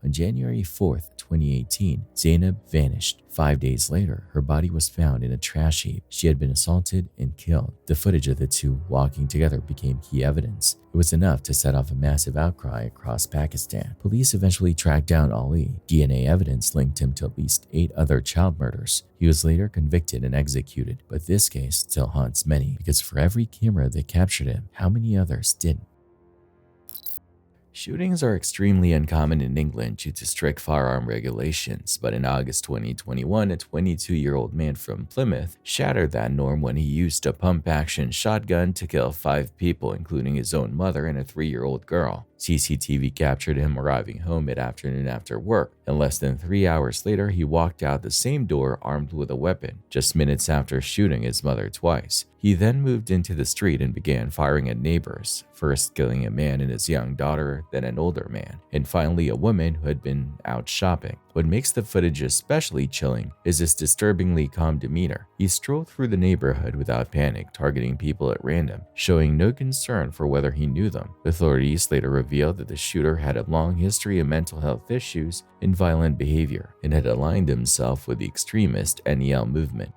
On January 4th, 2018, Zainab vanished. 5 days later, her body was found in a trash heap. She had been assaulted and killed. The footage of the two walking together became key evidence. It was enough to set off a massive outcry across Pakistan. Police eventually tracked down Ali. DNA evidence linked him to at least 8 other child murders. He was later convicted and executed, but this case still haunts many because for every camera that captured him, how many others didn't? Shootings are extremely uncommon in England due to strict firearm regulations, but in August 2021, a 22-year-old man from Plymouth shattered that norm when he used a pump-action shotgun to kill 5 people, including his own mother and a 3-year-old girl. CCTV captured him arriving home mid-afternoon after work, and less than 3 hours later, he walked out the same door armed with a weapon, just minutes after shooting his mother twice. He then moved into the street and began firing at neighbors, first killing a man and his young daughter, then an older man, and finally a woman who had been out shopping. What makes the footage especially chilling is his disturbingly calm demeanor. He strolled through the neighborhood without panic, targeting people at random, showing no concern for whether he knew them. Authorities later revealed that the shooter had a long history of mental health issues and violent behavior, and had aligned himself with the extremist NEL movement.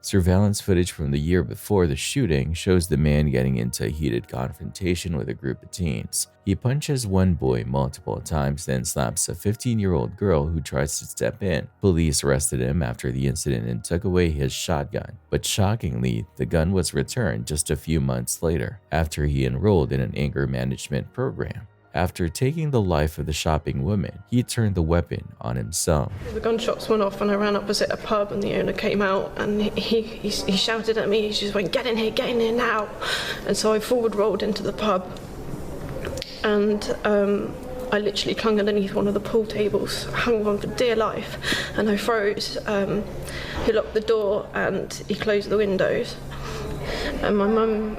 Surveillance footage from the year before the shooting shows the man getting into a heated confrontation with a group of teens. He punches one boy multiple times, then slaps a 15-year-old girl who tries to step in. Police arrested him after the incident and took away his shotgun. But shockingly, the gun was returned just a few months later, after he enrolled in an anger management program. After taking the life of the shopping woman, he turned the weapon on himself. The gunshots went off and I ran opposite a pub and the owner came out and he shouted at me. He just went, get in here now. And so I forward rolled into the pub and I literally clung underneath one of the pool tables, hung on for dear life, and I froze. He locked the door and he closed the windows. And my mum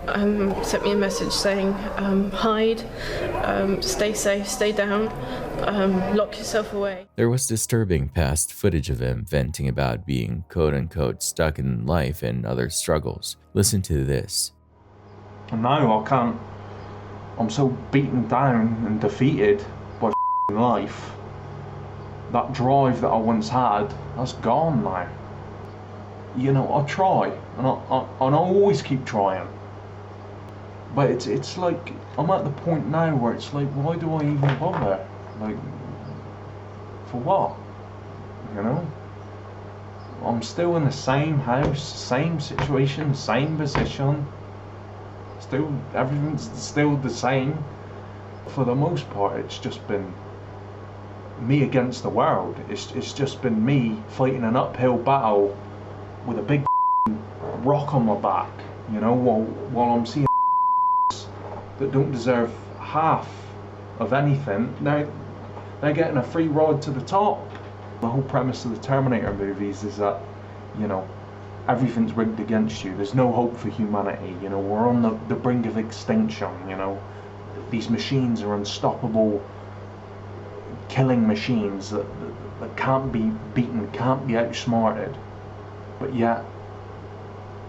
sent me a message saying, hide, stay safe, stay down, lock yourself away. There was disturbing past footage of him venting about being quote-unquote stuck in life and other struggles. Listen to this. I know I I'm so beaten down and defeated by life. That drive that I once had, that's gone now. You know, I try, and I always keep trying. But it's like, I'm at the point now where it's like, why do I even bother? Like, for what? You know? I'm still in the same house, same situation, same position. Still, everything's still the same. For the most part, it's just been me against the world. It's just been me fighting an uphill battle with a big rock on my back, you know, while I'm seeing that don't deserve half of anything. Now they're getting a free ride to the top. The whole premise of the Terminator movies is that, you know, everything's rigged against you. There's no hope for humanity. You know, we're on the brink of extinction. You know, these machines are unstoppable, killing machines that can't be beaten, can't be outsmarted. But yet,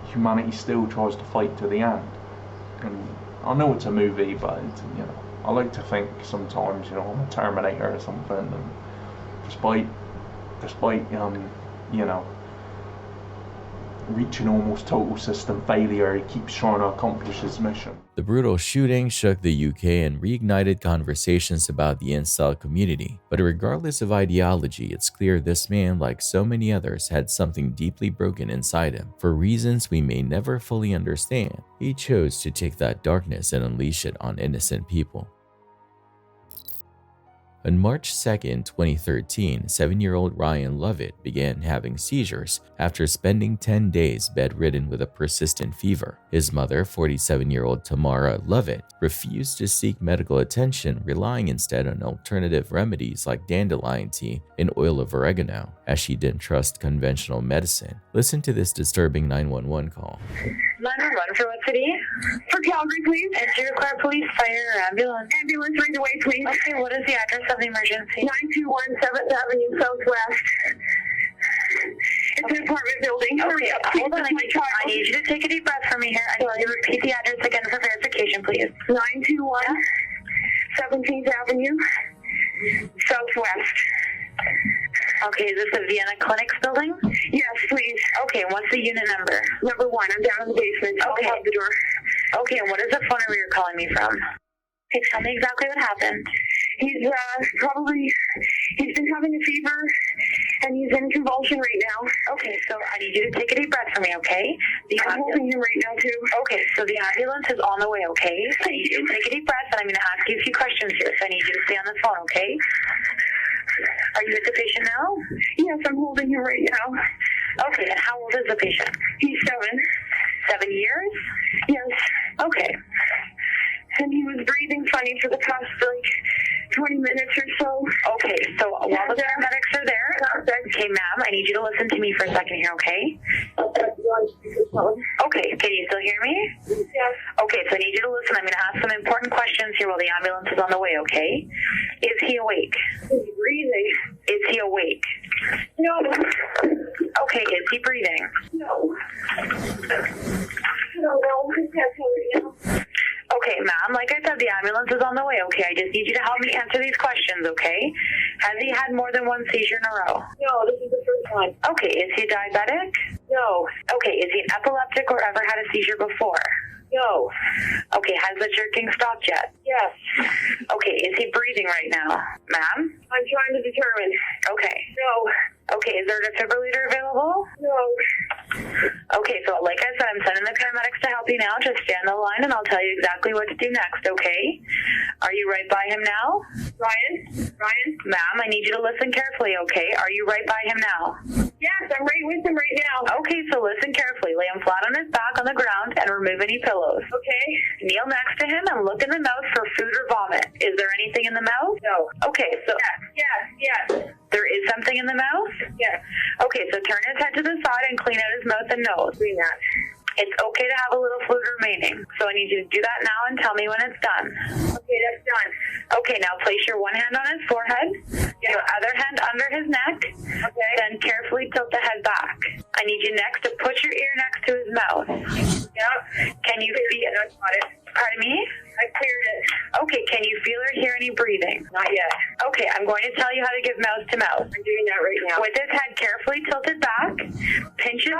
humanity still tries to fight to the end. And I know it's a movie, but it's, you know, I like to think sometimes, you know, I'm a Terminator or something. And despite you know, reaching almost total system failure, he keeps trying to accomplish his mission. The brutal shooting shook the UK and reignited conversations about the incel community. But regardless of ideology, it's clear this man, like so many others, had something deeply broken inside him. For reasons we may never fully understand, he chose to take that darkness and unleash it on innocent people. On March 2, 2013, 7-year-old Ryan Lovett began having seizures after spending 10 days bedridden with a persistent fever. His mother, 47-year-old Tamara Lovett, refused to seek medical attention, relying instead on alternative remedies like dandelion tea and oil of oregano, as she didn't trust conventional medicine. Listen to this disturbing 911 call. 911 for what city? For Calgary, please. And do you require police, fire, or ambulance? Ambulance right away, please. Okay, what is the address of the emergency? 921 7th Avenue Southwest. It's an apartment building. Hurry up, please. Hold on, I need you to take a deep breath for me here. I need you to repeat the address again for verification, please. 921 17th Avenue Southwest. Okay, is this the Vienna Clinics building? Yes, please. Okay, what's the unit number? Number 1. I'm down in the basement. Okay. I'll have the door. Okay, and what is the phone number you're calling me from? Okay, tell me exactly what happened. He's been having a fever, and he's in convulsion right now. Okay, so I need you to take a deep breath for me, okay? I'm holding him right now, too. Okay, so the ambulance is on the way, okay? So I need you to take a deep breath, and I'm going to ask you a few questions here, so I need you to stay on the phone, okay? Are you with the patient now? Yes, I'm holding him right now. Okay, and how old is the patient? He's 7. 7 years? Yes. Okay. And he was breathing funny for the past, 20 minutes or so. Okay, so while the paramedics are there, okay, ma'am, I need you to listen to me for a second here, okay? Okay, can you still hear me? Yes. Okay, so I need you to listen. I'm going to ask some important questions here while the ambulance is on the way, okay? Is he awake? Is he breathing? Is he awake? No. Okay, is he breathing? No. I don't know. I can't tell you now. Okay, ma'am, like I said, the ambulance is on the way, okay? I just need you to help me answer these questions, okay? Has he had more than one seizure in a row? No, this is the first one. Okay, is he diabetic? No. Okay, is he an epileptic or ever had a seizure before? No. Okay, has the jerking stopped yet? Yes. Okay, is he breathing right now? Ma'am? I'm trying to determine. Okay. No. Okay, is there a defibrillator available? No. Okay, so like I said, I'm sending the paramedics to help you now. Just stay on the line and I'll tell you exactly what to do next, okay? Are you right by him now? Ryan? Ma'am, I need you to listen carefully, okay? Are you right by him now? Yes, I'm right with him right now. Okay, so listen carefully. Lay him flat on his back on the ground and remove any pillows. Okay. Kneel next to him and look in the mouth for food or vomit. Is there anything in the mouth? No. Okay, so... Yes. There is something in the mouth? Yes. Okay, so turn his head to the side and clean out his mouth and nose. Doing that. It's okay to have a little fluid remaining. So I need you to do that now and tell me when it's done. Okay, that's done. Okay, now place your one hand on his forehead, your other hand under his neck, then carefully tilt the head back. I need you next to put your ear next to his mouth. Yeah. Can you feel it? Pardon me? I cleared it. Okay, can you feel or hear any breathing? Not yet. Okay, I'm going to tell you how to give mouth to mouth. I'm doing that right now. With his head carefully tilted back, pinch his...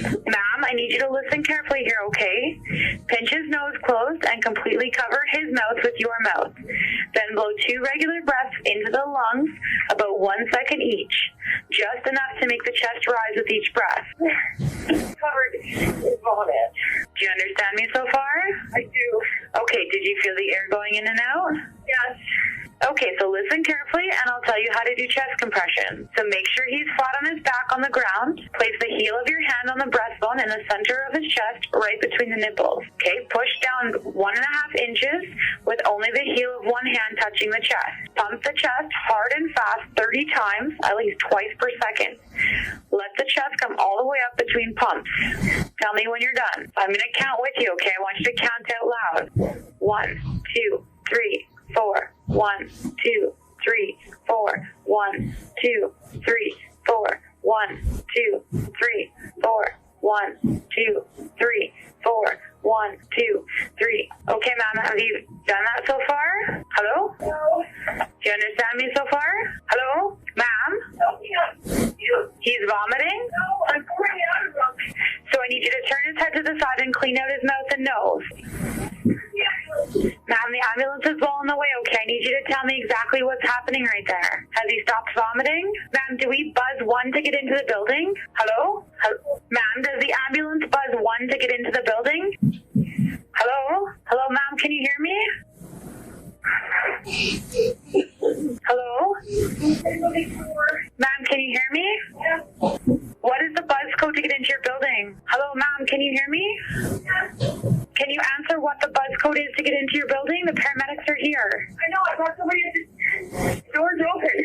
Ma'am, I need you to listen carefully here, okay? Pinch his nose closed and completely cover his mouth with your mouth. Then blow 2 regular breaths into the lungs, about 1 second each. Just enough to make the chest rise with each breath. Covered in vomit. Do you understand me so far? I do. Okay, did you feel the air going in and out? Yes. Okay, so listen carefully and I'll tell you how to do chest compression. So make sure he's flat on his back on the ground. Place the heel of your hand on the breastbone in the center of his chest, right between the nipples. Okay, push down 1.5 inches with only the heel of one hand touching the chest. Pump the chest hard and fast 30 times, at least twice per second. Let the chest come all the way up between pumps. Tell me when you're done. I'm going to count with you, okay? I want you to count out loud. 1, 2, 3, 4. 1, 2, 3, 4. 1, 2, 3, 4. 1, 2, 3, 4. 1, 2, 3, 4. 1, 2, 3. Okay, ma'am, have you done that so far? Hello? No. Do you understand me so far? Hello? Ma'am? No. He's vomiting? No, I'm pouring out of him. So I need you to turn his head to the side and clean out his mouth and nose. Ma'am, the ambulance is well on the way, okay? I need you to tell me exactly what's happening right there. Has he stopped vomiting? Ma'am, do we buzz 1 to get into the building? Hello? Ma'am, does the ambulance buzz 1 to get into the building? Hello? Hello, ma'am, can you hear me? Hello? Ma'am, can you hear me? Yeah. What is the buzz code to get into your building? Hello, ma'am, can you hear me? Yeah. Can you answer what the buzz code is to get into your building? The paramedics are here. I know, I thought somebody had the doors open.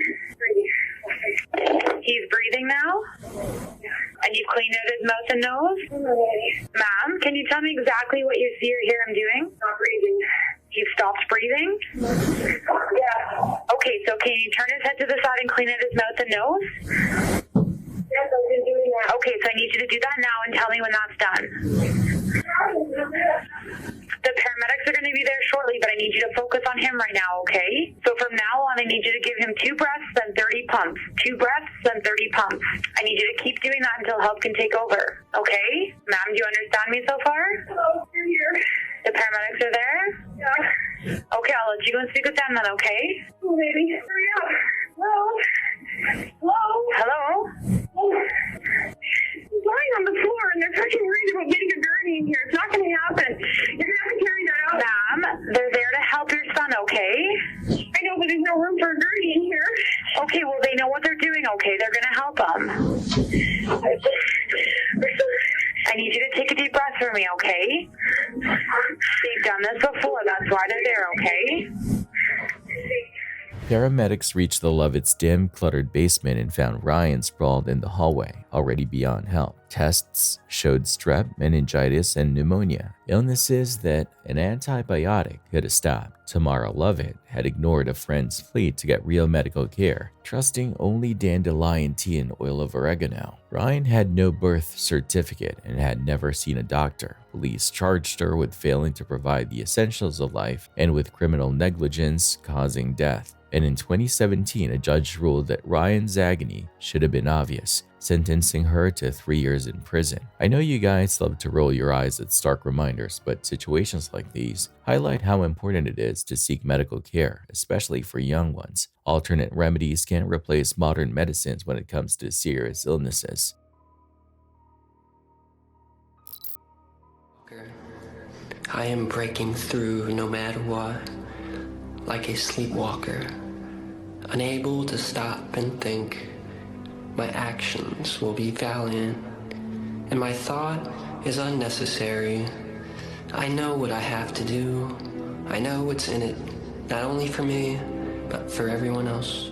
He's breathing now? And you cleaned out his mouth and nose? Ma'am, can you tell me exactly what you see or hear him doing? Not breathing. He stopped breathing? Yeah. Okay, so can you turn his head to the side and clean out his mouth and nose? Yes, I've been doing that. Okay, so I need you to do that now and tell me when that's done. The paramedics are going to be there shortly, but I need you to focus on him right now, okay? So from now on, I need you to give him 2 breaths, then 30 pumps. 2 breaths, then 30 pumps. I need you to keep doing that until help can take over, okay? Ma'am, do you understand me so far? Hello, you're here. The paramedics are there? Yeah. Okay, I'll let you go and speak with them then, okay? Oh, baby, hurry up. Hello? Hello? Hello? Oh. He's lying on the floor and they're fucking worried about getting a gurney in here. It's not going to happen. You're going to have to carry that out. Ma'am, they're there to help your son, okay? I know, but there's no room for a gurney in here. Okay, well, they know what they're doing, okay? They're going to help him. I need you to take a deep breath for me, okay? They've done this before, that's why they're there, okay? Paramedics reached the Lovett's dim, cluttered basement and found Ryan sprawled in the hallway, already beyond help. Tests showed strep, meningitis, and pneumonia, illnesses that an antibiotic could have stopped. Tamara Lovett had ignored a friend's plea to get real medical care, trusting only dandelion tea and oil of oregano. Ryan had no birth certificate and had never seen a doctor. Police charged her with failing to provide the essentials of life and with criminal negligence causing death. And in 2017, a judge ruled that Ryan's agony should have been obvious, sentencing her to 3 years in prison. I know you guys love to roll your eyes at stark reminders, but situations like these highlight how important it is to seek medical care, especially for young ones. Alternate remedies can't replace modern medicines when it comes to serious illnesses. I am breaking through no matter what, like a sleepwalker, unable to stop and think. My actions will be valiant, and my thought is unnecessary. I know what I have to do. I know what's in it, not only for me, but for everyone else.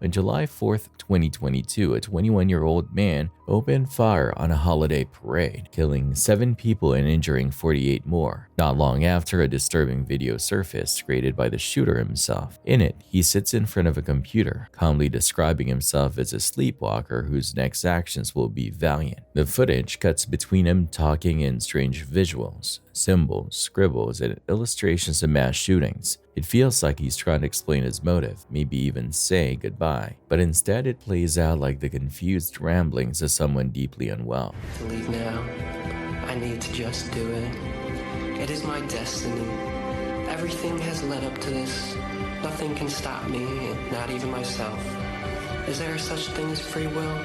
On July 4th, 2022, a 21-year-old man opened fire on a holiday parade, killing 7 people and injuring 48 more. Not long after, a disturbing video surfaced created by the shooter himself. In it, he sits in front of a computer, calmly describing himself as a sleepwalker whose next actions will be valiant. The footage cuts between him talking in strange visuals, symbols, scribbles, and illustrations of mass shootings. It feels like he's trying to explain his motive, maybe even say goodbye, but instead it plays out like the confused ramblings of someone deeply unwell. To leave now, I need to just do it. It is my destiny. Everything has led up to this. Nothing can stop me, not even myself. Is there such thing as free will?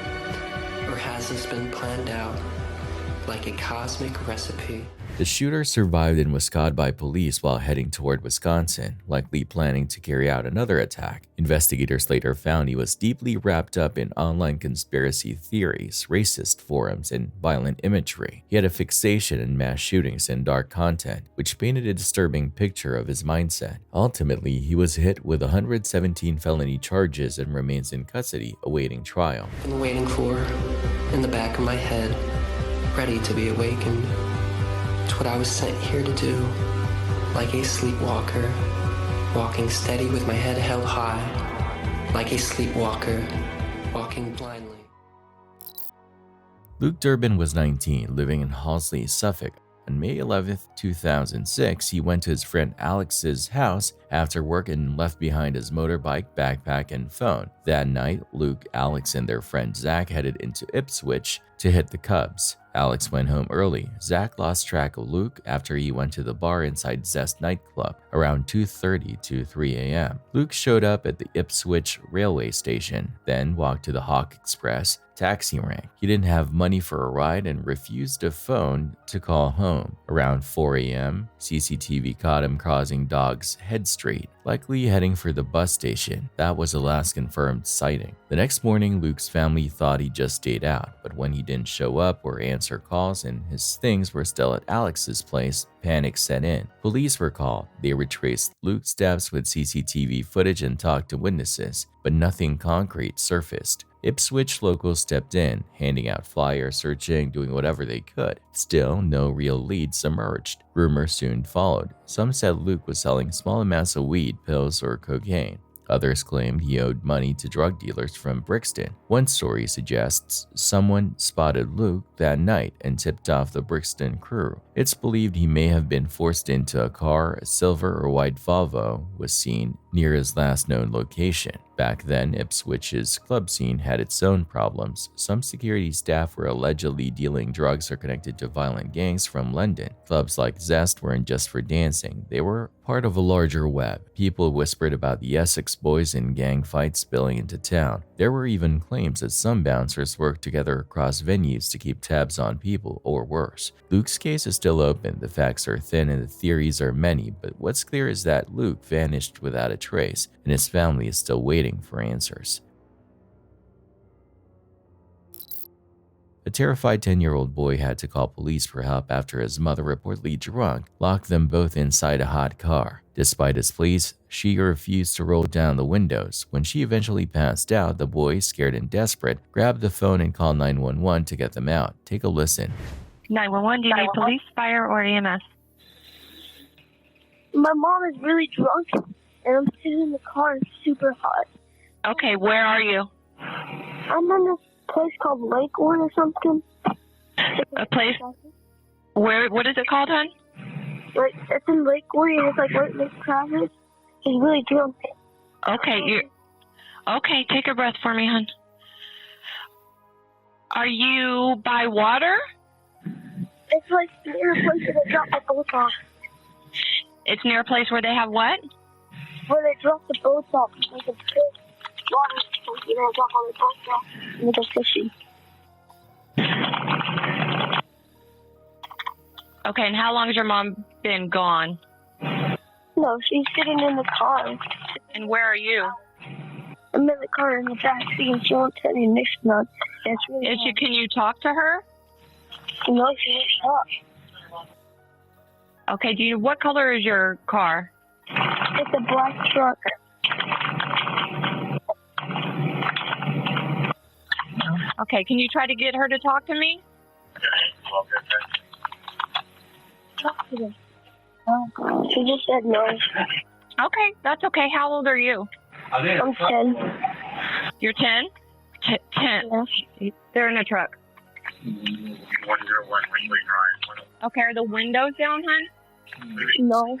Or has this been planned out like a cosmic recipe? The shooter survived and was caught by police while heading toward Wisconsin, likely planning to carry out another attack. Investigators later found he was deeply wrapped up in online conspiracy theories, racist forums, and violent imagery. He had a fixation in mass shootings and dark content, which painted a disturbing picture of his mindset. Ultimately, he was hit with 117 felony charges and remains in custody awaiting trial. Been waiting for, in the back of my head, ready to be awakened. It's what I was sent here to do, like a sleepwalker, walking steady with my head held high, like a sleepwalker, walking blindly. Luke Durbin was 19, living in Halsley, Suffolk. On May 11, 2006, he went to his friend Alex's house after work and left behind his motorbike, backpack, and phone. That night, Luke, Alex, and their friend Zach headed into Ipswich to hit the Cubs. Alex went home early. Zach lost track of Luke after he went to the bar inside Zest nightclub around 2:30 to 3 a.m. Luke showed up at the Ipswich railway station, then walked to the Hawk Express taxi rank. He didn't have money for a ride and refused a phone to call home. Around 4 a.m., CCTV caught him crossing Dog's Head Street, likely heading for the bus station. That was the last confirmed sighting. The next morning, Luke's family thought he just stayed out, but when he didn't show up or answer calls and his things were still at Alex's place, panic set in. Police were called. They retraced Luke's steps with CCTV footage and talked to witnesses, but nothing concrete surfaced. Ipswich locals stepped in, handing out flyers, searching, doing whatever they could. Still, no real leads emerged. Rumors soon followed. Some said Luke was selling small amounts of weed, pills, or cocaine. Others claimed he owed money to drug dealers from Brixton. One story suggests someone spotted Luke that night and tipped off the Brixton crew. It's believed he may have been forced into a car. A silver or white Volvo was seen near his last known location. Back then, Ipswich's club scene had its own problems. Some security staff were allegedly dealing drugs or connected to violent gangs from London. Clubs like Zest weren't just for dancing. They were part of a larger web. People whispered about the Essex boys and gang fights spilling into town. There were even claims that some bouncers worked together across venues to keep tabs on people, or worse. Luke's case is still open. The facts are thin and the theories are many, but what's clear is that Luke vanished without a trace, and his family is still waiting for answers. A terrified 10-year-old boy had to call police for help after his mother, reportedly drunk, locked them both inside a hot car. Despite his pleas, she refused to roll down the windows. When she eventually passed out, the boy, scared and desperate, grabbed the phone and called 911 to get them out. Take a listen. 911, do you need police, fire, or EMS? My mom is really drunk, and I'm sitting in the car. It's super hot. Okay, where are you? I'm in this place called Lakewood or something. A place? Where? What is it called, hon? Like, it's in Lakewood, and it's like right next to Travis. He's really drunk. Okay, okay, take a breath for me, hon. Are you by water? It's like near a place where they drop the boats off. It's near a place where they have what? Where they drop the boats off. Like a big water, you know, drop all the boats off and they go fishing. Okay, and how long has your mom been gone? No, she's sitting in the car. And where are you? I'm in the car in the back seat and she won't turn the ignition on. It's really Can you talk to her? No, she won't talk. Okay, what color is your car? It's a black truck. Okay, can you try to get her to talk to me? Talk to them. Oh, she just said no. Okay, that's okay. How old are you? I'm 10. You're 10? 10. Yeah. They're in a truck. Okay, are the windows down, hon? No.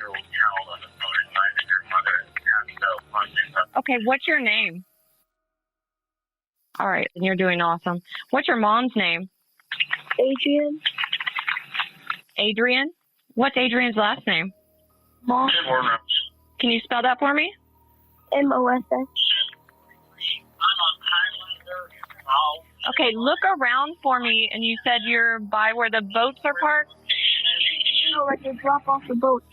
Okay, what's your name? All right, and you're doing awesome. What's your mom's name? Adrian. Adrian? What's Adrian's last name? Mom. Can you spell that for me? MOSS. Okay, look around for me, and you said you're by where the boats are parked? No, like they drop off the boat.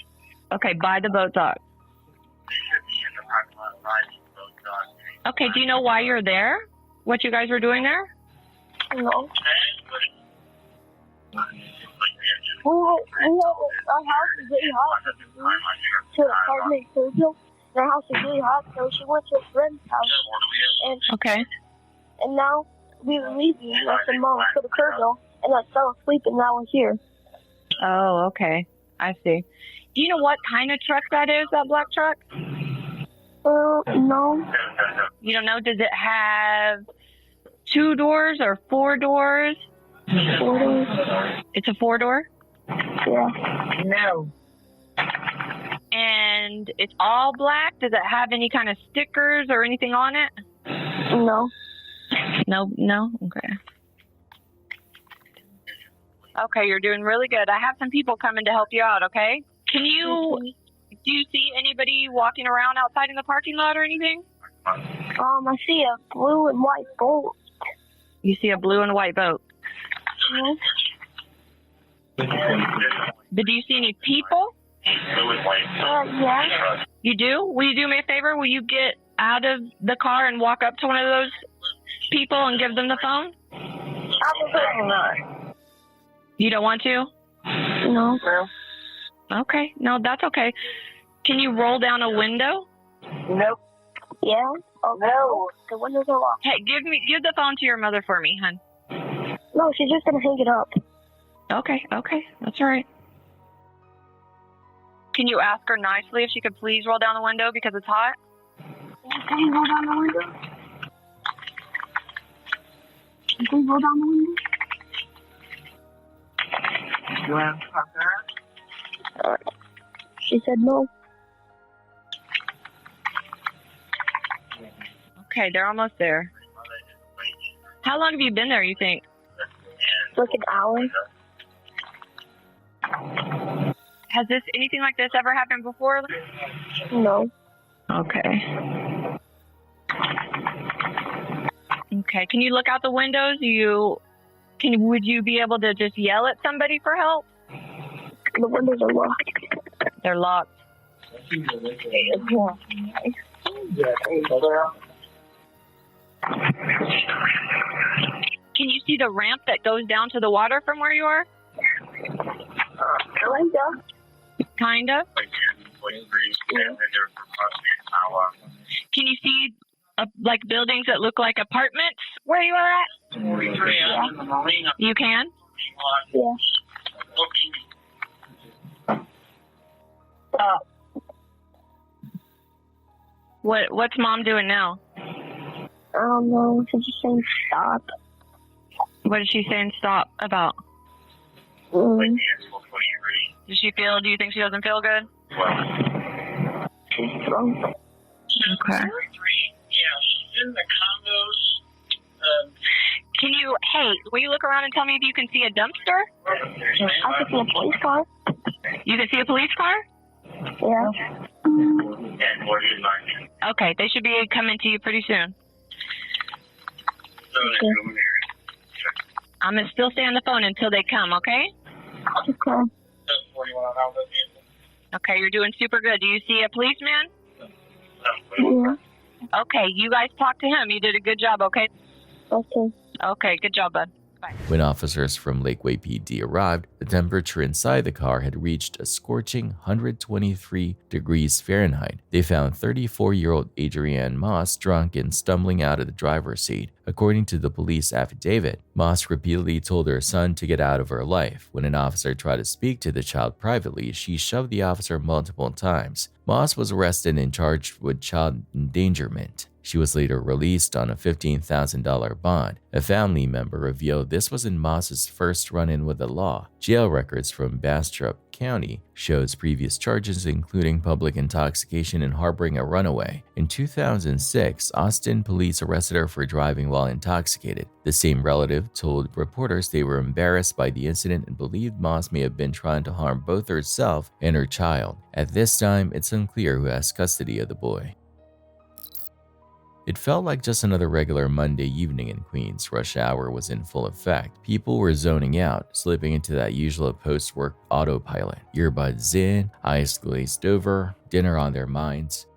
Okay, by the boat dock. Okay, do you know why you're there? What you guys were doing there? No. Our house is really hot. To the apartment Sergio. Our house is really hot, so she went to a friend's house. Okay. And now we were leaving, left the mom to the Sergio, and I fell asleep, and now we're here. Oh, okay. I see. Do you know what kind of truck that is, that black truck? No. You don't know? Does it have 2 doors or 4 doors? 4 doors. It's a 4-door? Yeah. No. And it's all black? Does it have any kind of stickers or anything on it? No. No? Okay. Okay, you're doing really good. I have some people coming to help you out, okay? Do you see anybody walking around outside in the parking lot or anything? I see a blue and white boat. You see a blue and white boat? Yeah. But do you see any people? Yeah. You do? Will you do me a favor? Will you get out of the car and walk up to one of those people and give them the phone? Absolutely not. You don't want to? No. Okay. No, that's okay. Can you roll down a window? Nope. Yeah? Oh, no. The windows are locked. Hey, give the phone to your mother for me, hon. No, she's just going to hang it up. Okay. That's all right. Can you ask her nicely if she could please roll down the window because it's hot? Can you roll down the window? Can you roll down the window? You want to talk to her? She said no. Okay, they're almost there. How long have you been there, you think? Like an hour. Has anything like this ever happened before? No. Okay. Okay, can you look out the windows? Would you be able to just yell at somebody for help? The windows are locked. They're locked. Can you see the ramp that goes down to the water from where you are? Kinda. Can you see like buildings that look like apartments where you are at? Yeah. You can? Yeah. What's mom doing now? I don't know. She's just saying stop. What is she saying stop about? Mm. Do you think she doesn't feel good? She's drunk. Okay. Yeah, she's in the condos. Will you look around and tell me if you can see a dumpster? I can see a police car. You can see a police car? Yeah. Okay, they should be coming to you pretty soon. Okay. I'm going to still stay on the phone until they come, okay? Okay. Okay, you're doing super good. Do you see a policeman? Yeah. Okay, you guys talk to him. You did a good job, okay? Okay. Okay, good job, bud. Bye. When officers from Lakeway PD arrived, the temperature inside the car had reached a scorching 123 degrees Fahrenheit. They found 34-year-old Adrienne Moss drunk and stumbling out of the driver's seat. According to the police affidavit, Moss repeatedly told her son to get out of her life. When an officer tried to speak to the child privately, she shoved the officer multiple times. Moss was arrested and charged with child endangerment. She was later released on a $15,000 bond. A family member revealed this wasn't Moss's first run-in with the law. Jail records from Bastrop County shows previous charges including public intoxication and harboring a runaway. In 2006, Austin police arrested her for driving while intoxicated. The same relative told reporters they were embarrassed by the incident and believed Moss may have been trying to harm both herself and her child. At this time, it's unclear who has custody of the boy. It felt like just another regular Monday evening in Queens. Rush hour was in full effect. People were zoning out, slipping into that usual post-work autopilot. Earbuds in, eyes glazed over, dinner on their minds.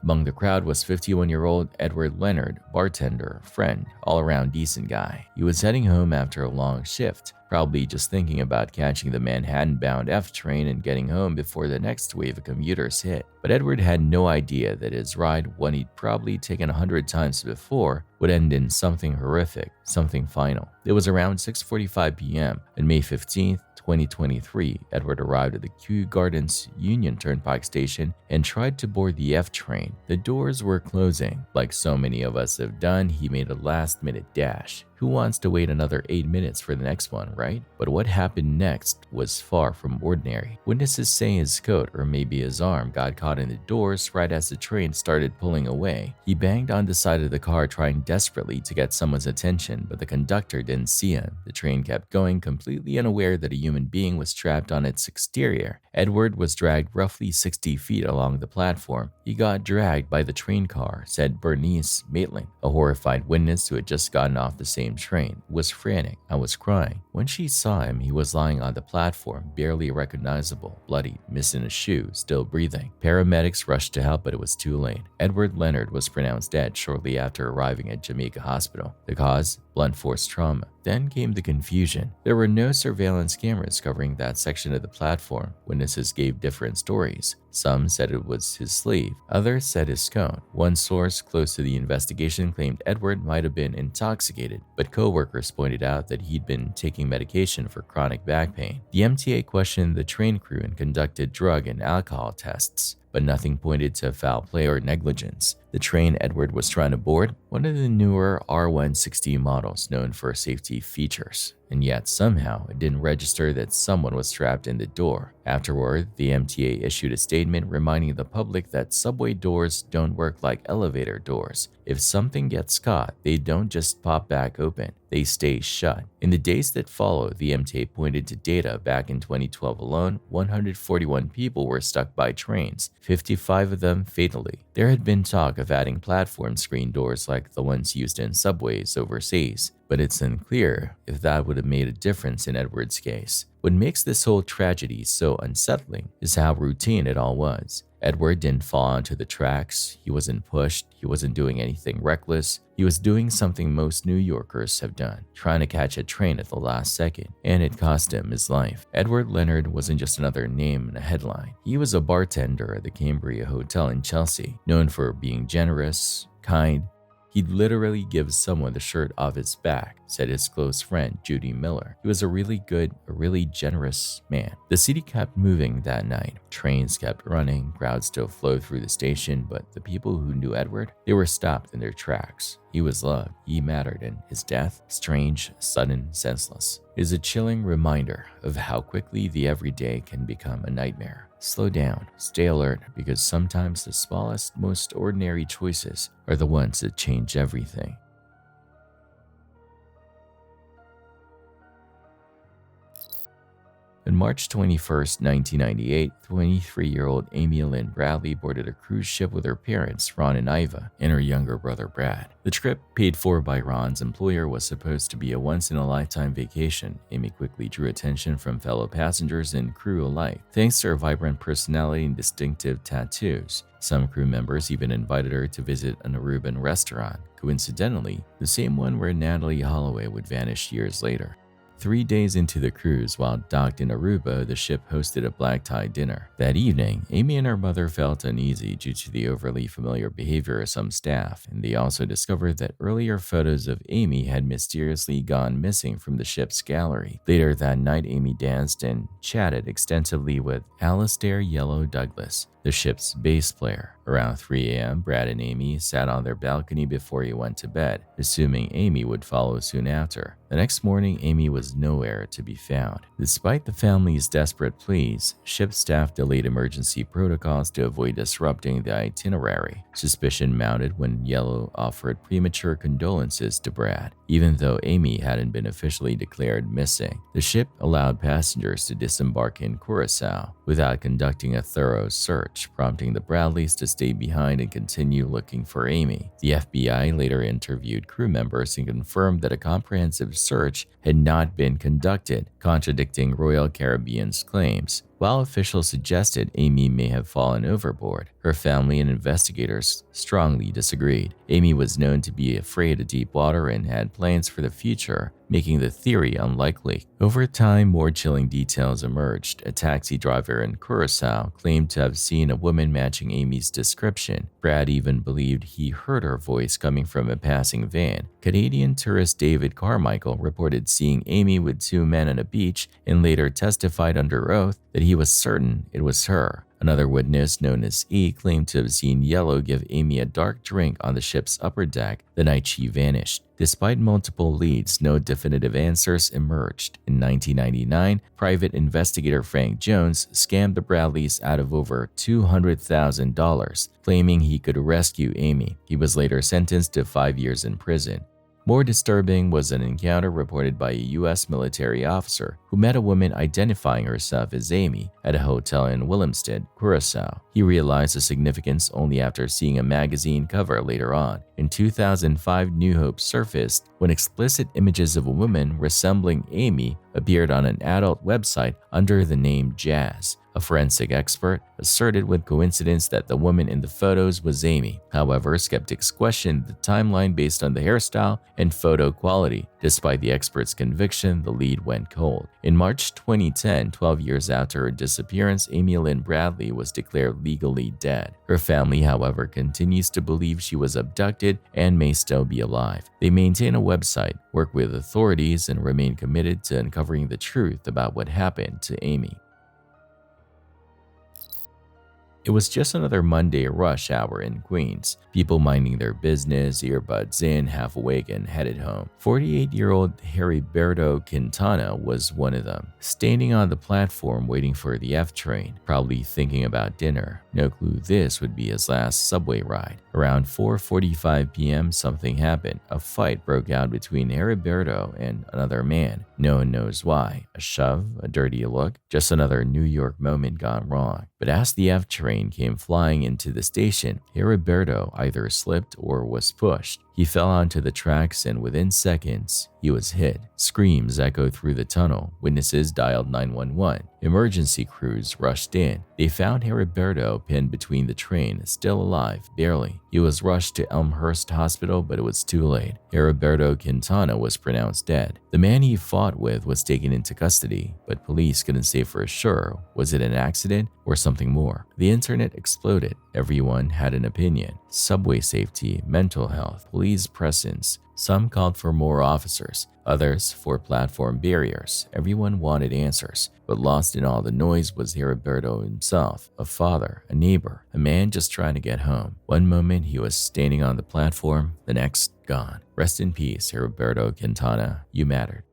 Among the crowd was 51-year-old Edward Leonard, bartender, friend, all-around decent guy. He was heading home after a long shift, probably just thinking about catching the Manhattan-bound F train and getting home before the next wave of commuters hit. But Edward had no idea that his ride, one he'd probably taken 100 times before, would end in something horrific, something final. It was around 6:45 p.m. on May 15th, 2023, Edward arrived at the Kew Gardens Union Turnpike station and tried to board the F train. The doors were closing. Like so many of us have done, he made a last-minute dash. Who wants to wait another 8 minutes for the next one, right? But what happened next was far from ordinary. Witnesses say his coat, or maybe his arm, got caught in the doors right as the train started pulling away. He banged on the side of the car trying desperately to get someone's attention, but the conductor didn't see him. The train kept going, completely unaware that a human being was trapped on its exterior. Edward was dragged roughly 60 feet along the platform. He got dragged by the train car, said Bernice Maitland, a horrified witness who had just gotten off the same train. Was frantic. I was crying. When she saw him, he was lying on the platform, barely recognizable, bloodied, missing a shoe, still breathing. Paramedics rushed to help, but it was too late. Edward Leonard was pronounced dead shortly after arriving at Jamaica Hospital. The cause? Blunt force trauma. Then came the confusion. There were no surveillance cameras covering that section of the platform. Witnesses gave different stories. Some said it was his sleeve. Others said his coat. One source close to the investigation claimed Edward might have been intoxicated, but co-workers pointed out that he'd been taking medication for chronic back pain. The MTA questioned the train crew and conducted drug and alcohol tests, but nothing pointed to foul play or negligence. The train Edward was trying to board, one of the newer R160 models known for safety features, and yet somehow it didn't register that someone was trapped in the door. Afterward, the MTA issued a statement reminding the public that subway doors don't work like elevator doors. If something gets caught, they don't just pop back open, they stay shut. In the days that followed, the MTA pointed to data back in 2012 alone, 141 people were stuck by trains, 55 of them fatally. There had been talk of adding platform screen doors like the ones used in subways overseas, but it's unclear if that would have made a difference in Edward's case. What makes this whole tragedy so unsettling is how routine it all was. Edward didn't fall onto the tracks, he wasn't pushed, he wasn't doing anything reckless. He was doing something most New Yorkers have done, trying to catch a train at the last second, and it cost him his life. Edward Leonard wasn't just another name in a headline. He was a bartender at the Cambria Hotel in Chelsea, known for being generous, kind. He'd literally give someone the shirt off his back, said his close friend Judy Miller. He was a really good, a really generous man. The city kept moving that night. Trains kept running, crowds still flowed through the station, but the people who knew Edward, they were stopped in their tracks. He was loved, he mattered, and his death, strange, sudden, senseless, is a chilling reminder of how quickly the everyday can become a nightmare. Slow down, stay alert, because sometimes the smallest, most ordinary choices are the ones that change everything. On March 21, 1998, 23-year-old Amy Lynn Bradley boarded a cruise ship with her parents, Ron and Iva, and her younger brother, Brad. The trip, paid for by Ron's employer, was supposed to be a once-in-a-lifetime vacation. Amy quickly drew attention from fellow passengers and crew alike, thanks to her vibrant personality and distinctive tattoos. Some crew members even invited her to visit an Aruban restaurant, coincidentally, the same one where Natalie Holloway would vanish years later. 3 days into the cruise, while docked in Aruba, the ship hosted a black tie dinner. That evening, Amy and her mother felt uneasy due to the overly familiar behavior of some staff, and they also discovered that earlier photos of Amy had mysteriously gone missing from the ship's gallery. Later that night, Amy danced and chatted extensively with Alistair Yellow Douglas, the ship's bass player. Around 3 a.m., Brad and Amy sat on their balcony before he went to bed, assuming Amy would follow soon after. The next morning, Amy was nowhere to be found. Despite the family's desperate pleas, ship staff delayed emergency protocols to avoid disrupting the itinerary. Suspicion mounted when Yellow offered premature condolences to Brad, even though Amy hadn't been officially declared missing. The ship allowed passengers to disembark in Curaçao without conducting a thorough search, prompting the Bradleys to stay behind and continue looking for Amy. The FBI later interviewed crew members and confirmed that a comprehensive search had not been conducted, contradicting Royal Caribbean's claims. While officials suggested Amy may have fallen overboard, her family and investigators strongly disagreed. Amy was known to be afraid of deep water and had plans for the future, making the theory unlikely. Over time, more chilling details emerged. A taxi driver in Curaçao claimed to have seen a woman matching Amy's description. Brad even believed he heard her voice coming from a passing van. Canadian tourist David Carmichael reported seeing Amy with 2 men on a beach and later testified under oath that he was certain it was her. Another witness, known as E, claimed to have seen Yellow give Amy a dark drink on the ship's upper deck the night she vanished. Despite multiple leads, no definitive answers emerged. In 1999, private investigator Frank Jones scammed the Bradleys out of over $200,000, claiming he could rescue Amy. He was later sentenced to 5 years in prison. More disturbing was an encounter reported by a U.S. military officer who met a woman identifying herself as Amy at a hotel in Willemstad, Curaçao. He realized the significance only after seeing a magazine cover later on. In 2005, New Hope surfaced when explicit images of a woman resembling Amy appeared on an adult website under the name Jazz. A forensic expert asserted with coincidence that the woman in the photos was Amy. However, skeptics questioned the timeline based on the hairstyle and photo quality. Despite the expert's conviction, the lead went cold. In March 2010, 12 years after her disappearance, Amy Lynn Bradley was declared legally dead. Her family, however, continues to believe she was abducted and may still be alive. They maintain a website, work with authorities, and remain committed to uncovering the truth about what happened to Amy. It was just another Monday rush hour in Queens. People minding their business, earbuds in, half awake and headed home. 48-year-old Heriberto Quintana was one of them, standing on the platform waiting for the F train, probably thinking about dinner. No clue this would be his last subway ride. Around 4:45 p.m., something happened. A fight broke out between Heriberto and another man. No one knows why. A shove, a dirty look, just another New York moment gone wrong. But as the F train came flying into the station, Heriberto either slipped or was pushed. He fell onto the tracks and within seconds, he was hit. Screams echoed through the tunnel. Witnesses dialed 911. Emergency crews rushed in. They found Heriberto pinned between the train, still alive, barely. He was rushed to Elmhurst Hospital, but it was too late. Heriberto Quintana was pronounced dead. The man he fought with was taken into custody, but police couldn't say for sure, was it an accident or something more? The internet exploded. Everyone had an opinion. Subway safety, mental health, police presence. Some called for more officers, others for platform barriers. Everyone wanted answers, but lost in all the noise was Heriberto himself, a father, a neighbor, a man just trying to get home. One moment he was standing on the platform, the next gone. Rest in peace, Heriberto Quintana, you mattered.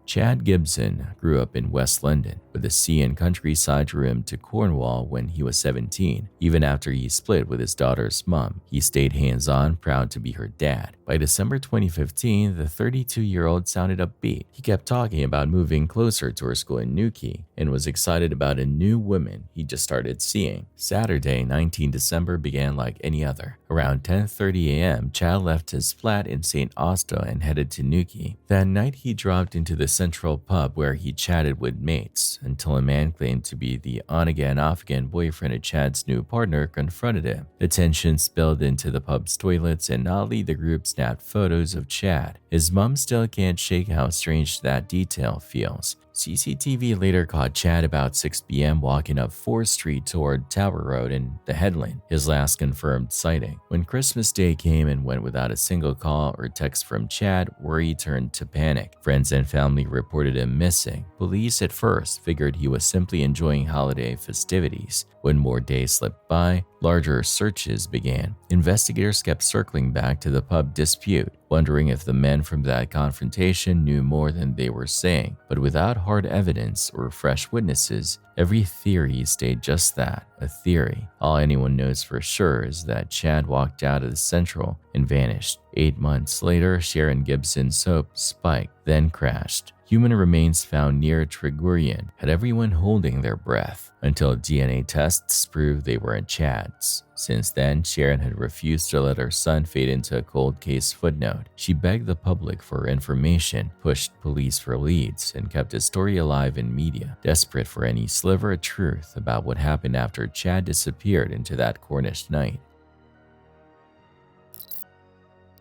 Chad Gibson grew up in West London, but the sea and countryside drew him to Cornwall when he was 17. Even after he split with his daughter's mom, he stayed hands-on, proud to be her dad. By December 2015, the 32-year-old sounded upbeat. He kept talking about moving closer to her school in Newquay and was excited about a new woman he just started seeing. Saturday, 19 December began like any other. Around 10:30 a.m., Chad left his flat in St. Austell and headed to Newquay. That night, he dropped into the Central pub where he chatted with mates until a man claimed to be the on-again, off-again boyfriend of Chad's new partner confronted him. The tension spilled into the pub's toilets, and oddly the group snapped photos of Chad. His mom still can't shake how strange that detail feels. CCTV later caught Chad about 6 p.m. walking up 4th Street toward Tower Road in the Headland, his last confirmed sighting. When Christmas Day came and went without a single call or text from Chad, worry turned to panic. Friends and family reported him missing. Police at first figured he was simply enjoying holiday festivities. When more days slipped by, larger searches began. Investigators kept circling back to the pub dispute, wondering if the men from that confrontation knew more than they were saying. But without hard evidence or fresh witnesses, every theory stayed just that, a theory. All anyone knows for sure is that Chad walked out of the Central and vanished. 8 months later, Sharon Gibson's Hope spiked, then crashed. Human remains found near Trigurian had everyone holding their breath until DNA tests proved they weren't Chad's. Since then, Sharon had refused to let her son fade into a cold case footnote. She begged the public for information, pushed police for leads, and kept his story alive in media, desperate for any sliver of truth about what happened after Chad disappeared into that Cornish night.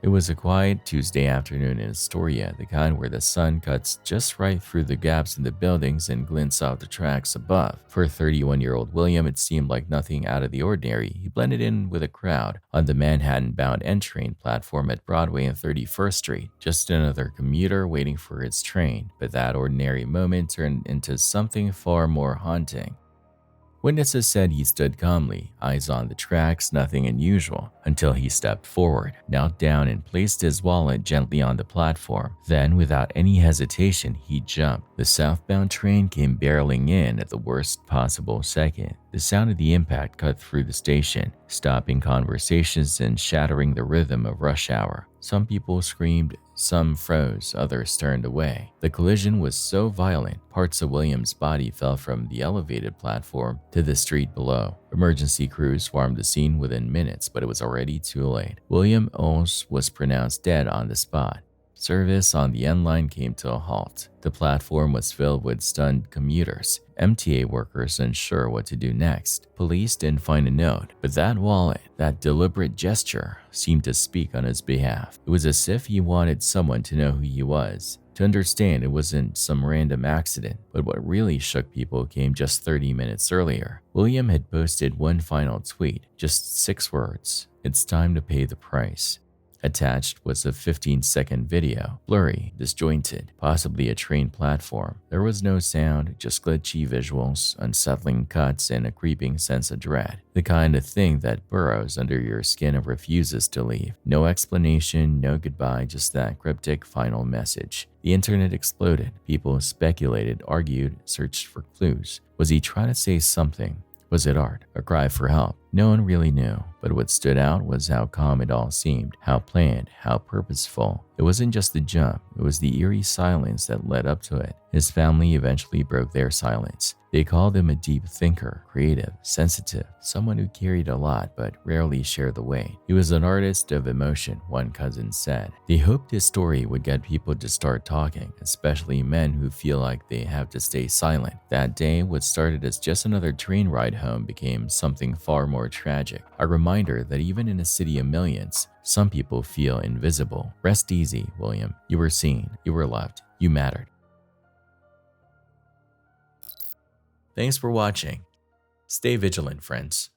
It was a quiet Tuesday afternoon in Astoria, the kind where the sun cuts just right through the gaps in the buildings and glints off the tracks above. For 31-year-old William, it seemed like nothing out of the ordinary. He blended in with a crowd on the Manhattan-bound N-train platform at Broadway and 31st Street, just another commuter waiting for his train. But that ordinary moment turned into something far more haunting. Witnesses said he stood calmly, eyes on the tracks, nothing unusual, until he stepped forward, knelt down and placed his wallet gently on the platform. Then, without any hesitation, he jumped. The southbound train came barreling in at the worst possible second. The sound of the impact cut through the station, stopping conversations and shattering the rhythm of rush hour. Some people screamed, some froze, others turned away. The collision was so violent, parts of William's body fell from the elevated platform to the street below. Emergency crews swarmed the scene within minutes, but it was already too late. William Oles was pronounced dead on the spot. Service on the N line came to a halt. The platform was filled with stunned commuters, MTA workers unsure what to do next. Police didn't find a note, but that wallet, that deliberate gesture, seemed to speak on his behalf. It was as if he wanted someone to know who he was, to understand it wasn't some random accident. But what really shook people came just 30 minutes earlier. William had posted one final tweet, just 6 words: "It's time to pay the price." Attached was a 15-second video, blurry, disjointed, possibly a train platform. There was no sound, just glitchy visuals, unsettling cuts, and a creeping sense of dread. The kind of thing that burrows under your skin and refuses to leave. No explanation, no goodbye, just that cryptic final message. The internet exploded. People speculated, argued, searched for clues. Was he trying to say something? Was it art? A cry for help? No one really knew, but what stood out was how calm it all seemed, how planned, how purposeful. It wasn't just the jump, it was the eerie silence that led up to it. His family eventually broke their silence. They called him a deep thinker, creative, sensitive, someone who carried a lot but rarely shared the weight. He was an artist of emotion, one cousin said. They hoped his story would get people to start talking, especially men who feel like they have to stay silent. That day, what started as just another train ride home became something far more tragic. A reminder that even in a city of millions, some people feel invisible. Rest easy, William. You were seen, you were loved, you mattered. Thanks for watching. Stay vigilant, friends.